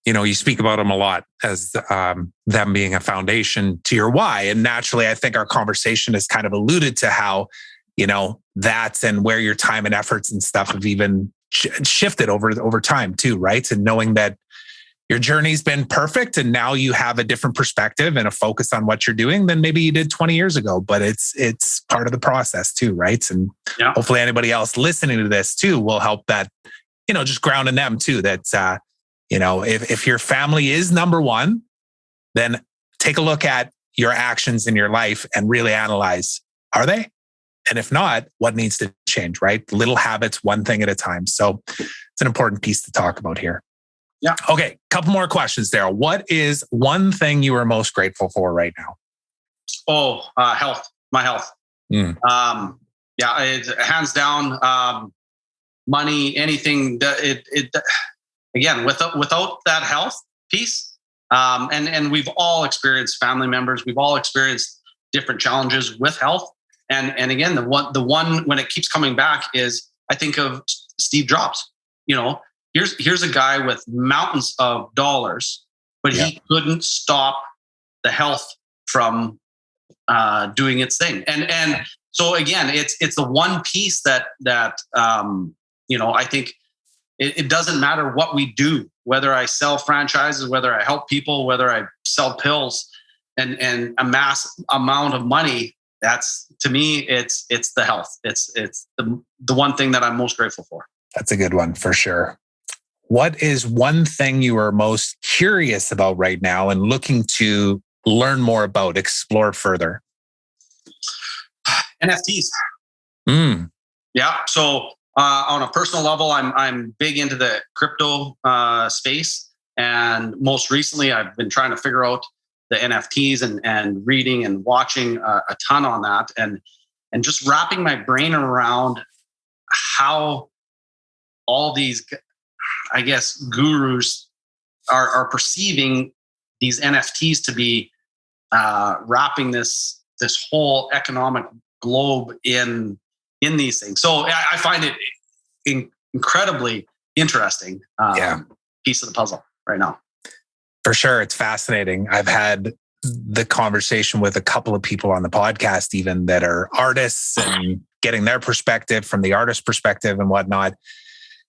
you speak about them a lot as them being a foundation to your why. And naturally, I think our conversation has kind of alluded to how, that's and where your time and efforts and stuff have even shifted over time too, right? And knowing that your journey's been perfect and now you have a different perspective and a focus on what you're doing than maybe you did 20 years ago. But it's part of the process too, right? And hopefully anybody else listening to this too will help that, just grounding them too, that, if your family is number one, then take a look at your actions in your life and really analyze, are they? And if not, what needs to change, right? Little habits, one thing at a time. So it's an important piece to talk about here. Yeah. Okay. Couple more questions, Darryl. What is one thing you are most grateful for right now? Health, my health. Hands down, money, anything that again, without that health piece, and we've all experienced family members, we've all experienced different challenges with health. And again, the one when it keeps coming back is I think of Steve Jobs. Here's a guy with mountains of dollars, but he couldn't stop the health from doing its thing. And so again, it's the one piece that I think it doesn't matter what we do, whether I sell franchises, whether I help people, whether I sell pills and amass amount of money. That's, to me, it's the health. It's the one thing that I'm most grateful for. That's a good one for sure. What is one thing you are most curious about right now and looking to learn more about, explore further? NFTs. Yeah. So on a personal level, I'm big into the crypto space, and most recently, I've been trying to figure out the NFTs and reading and watching a ton on that, and just wrapping my brain around how all these, I guess, gurus are perceiving these NFTs to be wrapping this whole economic globe in these things. So I find it incredibly interesting piece of the puzzle right now. For sure. It's fascinating. I've had the conversation with a couple of people on the podcast, even that are artists, and getting their perspective from the artist perspective and whatnot.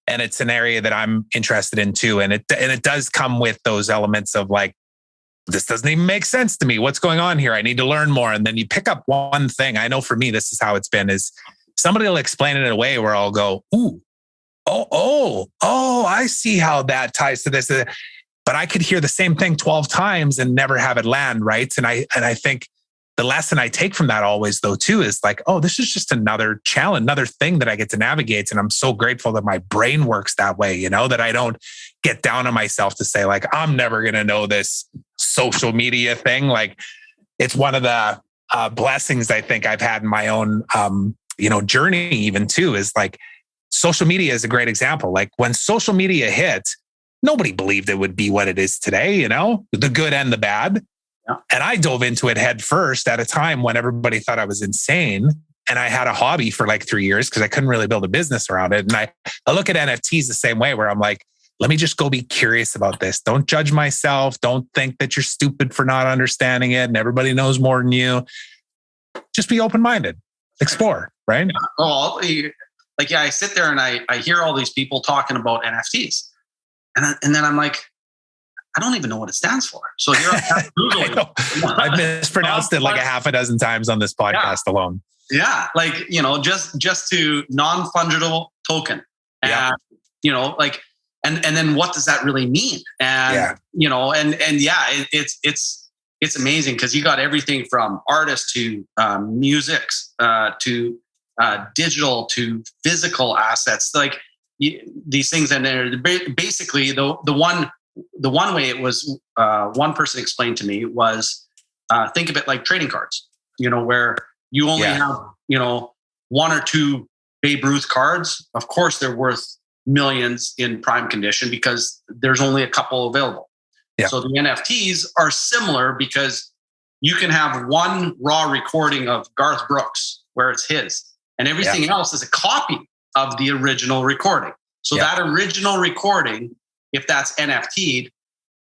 And it's an area that I'm interested in too. And it does come with those elements of like, this doesn't even make sense to me. What's going on here? I need to learn more. And then you pick up one thing. I know for me, this is how it's been, is somebody will explain it in a way where I'll go, I see how that ties to this. But I could hear the same thing 12 times and never have it land, right? And I think the lesson I take from that always, though, too, is like, this is just another challenge, another thing that I get to navigate. And I'm so grateful that my brain works that way, that I don't get down on myself to say, like, I'm never going to know this social media thing. Like, it's one of the blessings I think I've had in my own, journey even too, is like, social media is a great example. Like, when social media hit, nobody believed it would be what it is today, the good and the bad. And I dove into it head first at a time when everybody thought I was insane. And I had a hobby for like 3 years because I couldn't really build a business around it. And I look at NFTs the same way, where I'm like, let me just go be curious about this. Don't judge myself. Don't think that you're stupid for not understanding it and everybody knows more than you. Just be open-minded. Explore, right? Oh, I sit there and I hear all these people talking about NFTs. And then I'm like, I don't even know what it stands for. So here I'm Googling. I've mispronounced it like a half a dozen times on this podcast alone. Yeah. Like, just to non-fungible token. And, and then what does that really mean? And, it's amazing because you got everything from artists to musics to digital to physical assets, like these things. And they're basically the one way it was, one person explained to me was, think of it like trading cards, where you only have, 1 or 2 Babe Ruth cards. Of course, they're worth millions in prime condition because there's only a couple available. Yeah. So the NFTs are similar because you can have one raw recording of Garth Brooks where it's his, and everything else is a copy of the original recording. So that original recording, if that's NFT'd,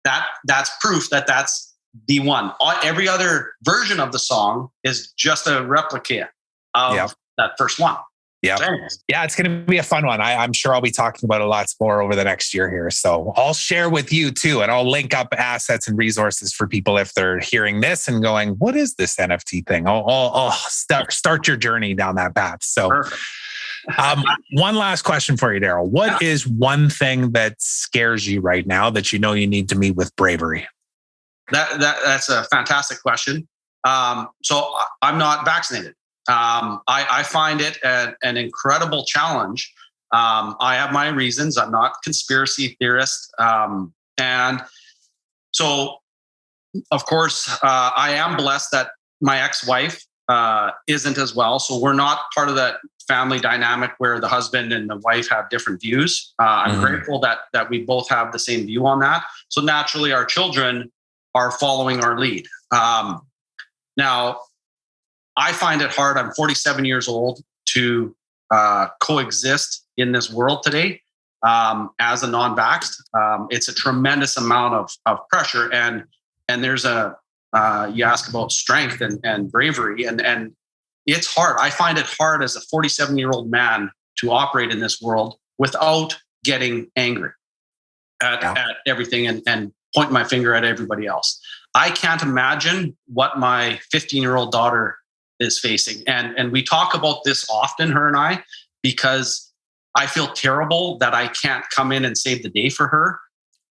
that's proof that that's the one. Every other version of the song is just a replica of that first one. Yeah. Yeah, it's going to be a fun one. I'm sure I'll be talking about it lots more over the next year here. So I'll share with you too, and I'll link up assets and resources for people if they're hearing this and going, what is this NFT thing? I'll start your journey down that path. So one last question for you, Darryl. What is one thing that scares you right now that you need to meet with bravery? That's a fantastic question. So I'm not vaccinated. I find it an incredible challenge. I have my reasons. I'm not a conspiracy theorist. And so, of course, I am blessed that my ex-wife isn't as well. So we're not part of that family dynamic where the husband and the wife have different views. I'm grateful that we both have the same view on that. So naturally, our children are following our lead. Now, I find it hard. I'm 47 years old to coexist in this world today as a non-vaxxed. It's a tremendous amount of pressure, and there's you ask about strength and bravery, and it's hard. I find it hard as a 47-year-old man to operate in this world without getting angry at everything and pointing my finger at everybody else. I can't imagine what my 15-year-old daughter is facing. And we talk about this often, her and I, because I feel terrible that I can't come in and save the day for her.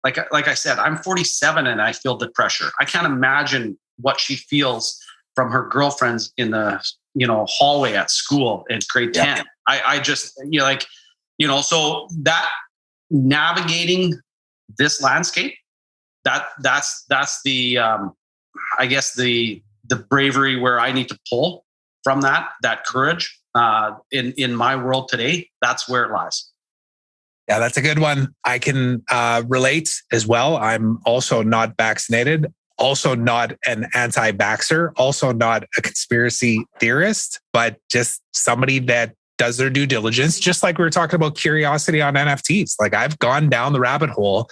Like I said, I'm 47 and I feel the pressure. I can't imagine what she feels from her girlfriends in the hallway at school in grade 10. I just so that navigating this landscape, that's the I guess the bravery where I need to pull from that courage in my world today. That's where it lies. Yeah, that's a good one. I can relate as well. I'm also not vaccinated, also not an anti-vaxxer, also not a conspiracy theorist, but just somebody that does their due diligence, just like we were talking about curiosity on NFTs. Like I've gone down the rabbit hole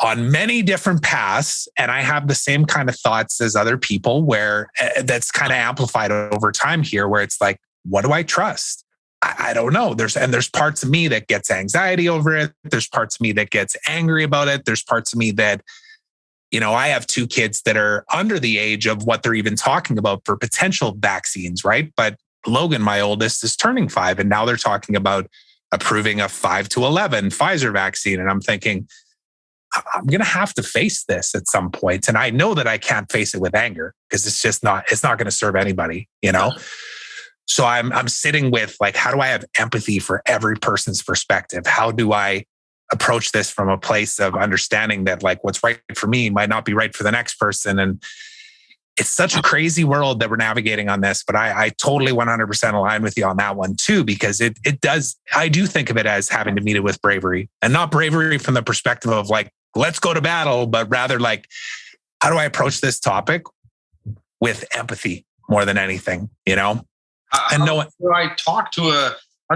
on many different paths, and I have the same kind of thoughts as other people where that's kind of amplified over time here, where it's like, what do I trust? I don't know. There's parts of me that gets anxiety over it. There's parts of me that gets angry about it. There's parts of me that, I have 2 kids that are under the age of what they're even talking about for potential vaccines, right? But Logan, my oldest, is turning 5, and now they're talking about approving a 5 to 11 Pfizer vaccine. And I'm thinking, I'm going to have to face this at some point. And I know that I can't face it with anger because it's not going to serve anybody, So I'm sitting with like, how do I have empathy for every person's perspective? How do I approach this from a place of understanding that like what's right for me might not be right for the next person? And it's such a crazy world that we're navigating on this, but I totally 100% align with you on that one too, because it does, I do think of it as having to meet it with bravery, and not bravery from the perspective of like, let's go to battle, but rather like, how do I approach this topic with empathy more than anything, and how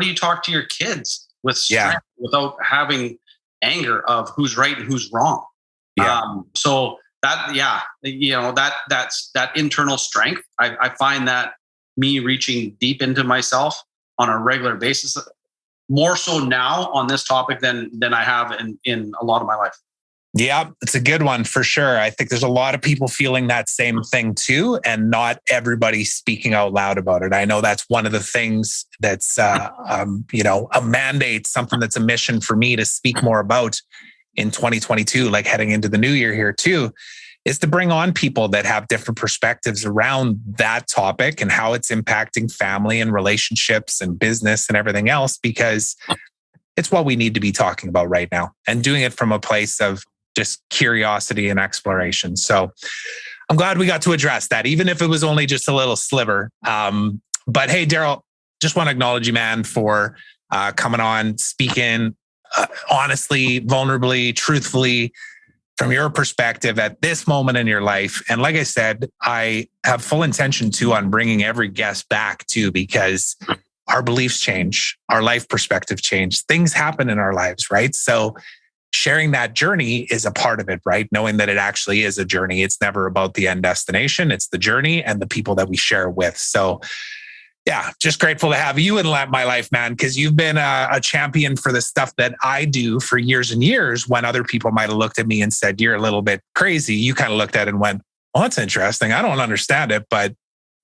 do you talk to your kids with strength without having anger of who's right and who's wrong? So that's that internal strength. I find that me reaching deep into myself on a regular basis, more so now on this topic than I have in a lot of my life. Yeah, it's a good one for sure. I think there's a lot of people feeling that same thing too, and not everybody speaking out loud about it. I know that's one of the things that's, a mandate, something that's a mission for me to speak more about in 2022, like heading into the new year here too, is to bring on people that have different perspectives around that topic and how it's impacting family and relationships and business and everything else, because it's what we need to be talking about right now and doing it from a place of just curiosity and exploration. So I'm glad we got to address that, even if it was only just a little sliver. But hey, Darryl, just want to acknowledge you, man, for coming on, speaking honestly, vulnerably, truthfully, from your perspective at this moment in your life. And like I said, I have full intention too on bringing every guest back too, because our beliefs change, our life perspective change, things happen in our lives, right? So sharing that journey is a part of it, right? Knowing that it actually is a journey. It's never about the end destination. It's the journey and the people that we share with. So yeah, just grateful to have you in my life, man, because you've been a champion for the stuff that I do for years and years. When other people might have looked at me and said, you're a little bit crazy, you kind of looked at it and went, well, that's interesting. I don't understand it, but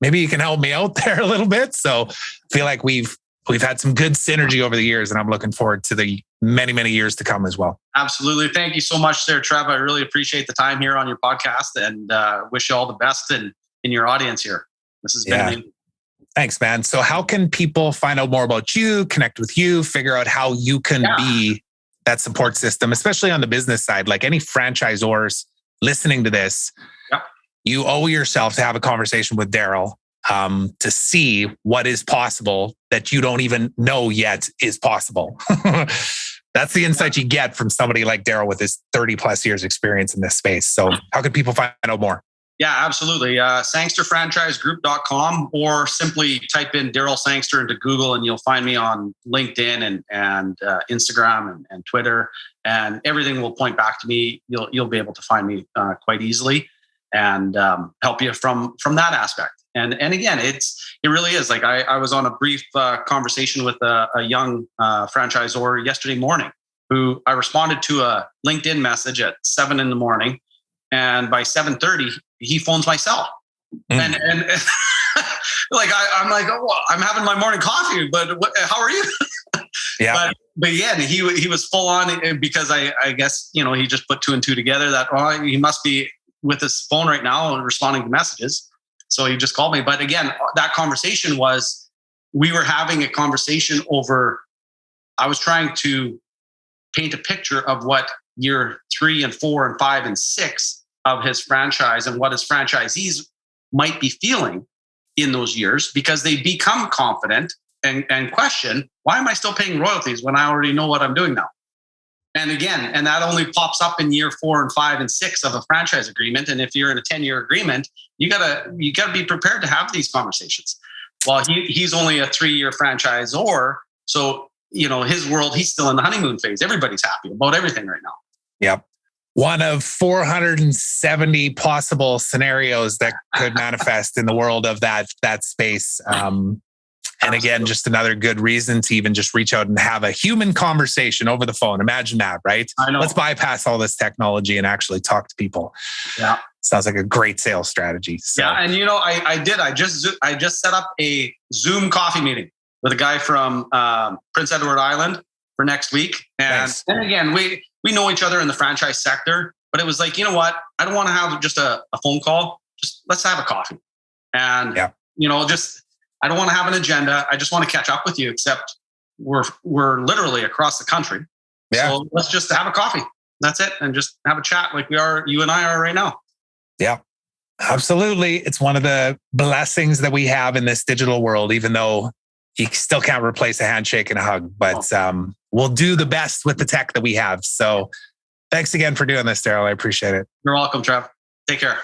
maybe you can help me out there a little bit. So I feel like we've had some good synergy over the years, and I'm looking forward to the many, many years to come as well. Absolutely. Thank you so much there, Trev. I really appreciate the time here on your podcast, and wish you all the best in your audience here. This has been amazing. Thanks, man. So how can people find out more about you, connect with you, figure out how you can be that support system, especially on the business side? Like any franchisors listening to this, you owe yourself to have a conversation with Darryl to see what is possible that you don't even know yet is possible. That's the insight you get from somebody like Darryl with his 30 plus years experience in this space. So how can people find out more? Yeah, absolutely. Sangsterfranchisegroup.com, or simply type in Darryl Sangster into Google and you'll find me on LinkedIn and Instagram and Twitter, and everything will point back to me. You'll be able to find me quite easily and help you from that aspect. And again, it really is like I was on a brief conversation with a young franchisor yesterday morning who I responded to a LinkedIn message at 7 a.m. And by 7:30, he phones my cell. And like, I'm like, oh, well, I'm having my morning coffee, but how are you? Yeah. But yeah, he was full on, because I guess, he just put two and two together that, he must be with his phone right now and responding to messages. So he just called me. But again, that conversation we were having a conversation over, I was trying to paint a picture of what year 3 and 4 and 5 and 6 of his franchise and what his franchisees might be feeling in those years, because they become confident and question, why am I still paying royalties when I already know what I'm doing now? And again, and that only pops up in year 4 and 5 and 6 of a franchise agreement. And if you're in a 10-year agreement, you gotta be prepared to have these conversations. Well, he's only a 3-year franchisor, so his world, he's still in the honeymoon phase. Everybody's happy about everything right now. Yep. One of 470 possible scenarios that could manifest in the world of that space. And again, just another good reason to even just reach out and have a human conversation over the phone. Imagine that, right? I know. Let's bypass all this technology and actually talk to people. Yeah. Sounds like a great sales strategy. So. Yeah. And I just set up a Zoom coffee meeting with a guy from Prince Edward Island for next week. And again, we know each other in the franchise sector, but it was like, you know what? I don't want to have just a phone call. Just let's have a coffee. And, I don't want to have an agenda. I just want to catch up with you, except we're literally across the country. Yeah. So let's just have a coffee. That's it. And just have a chat like you and I are right now. Yeah, absolutely. It's one of the blessings that we have in this digital world, even though you still can't replace a handshake and a hug, but we'll do the best with the tech that we have. So thanks again for doing this, Darryl. I appreciate it. You're welcome, Trev. Take care.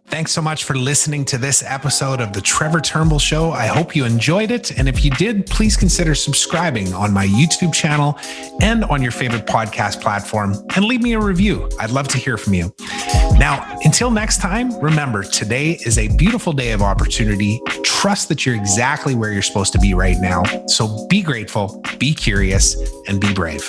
Thanks so much for listening to this episode of the Trevor Turnbull Show. I hope you enjoyed it. And if you did, please consider subscribing on my YouTube channel and on your favorite podcast platform, and leave me a review. I'd love to hear from you. Now, until next time, remember, today is a beautiful day of opportunity. Trust that you're exactly where you're supposed to be right now. So be grateful, be curious, and be brave.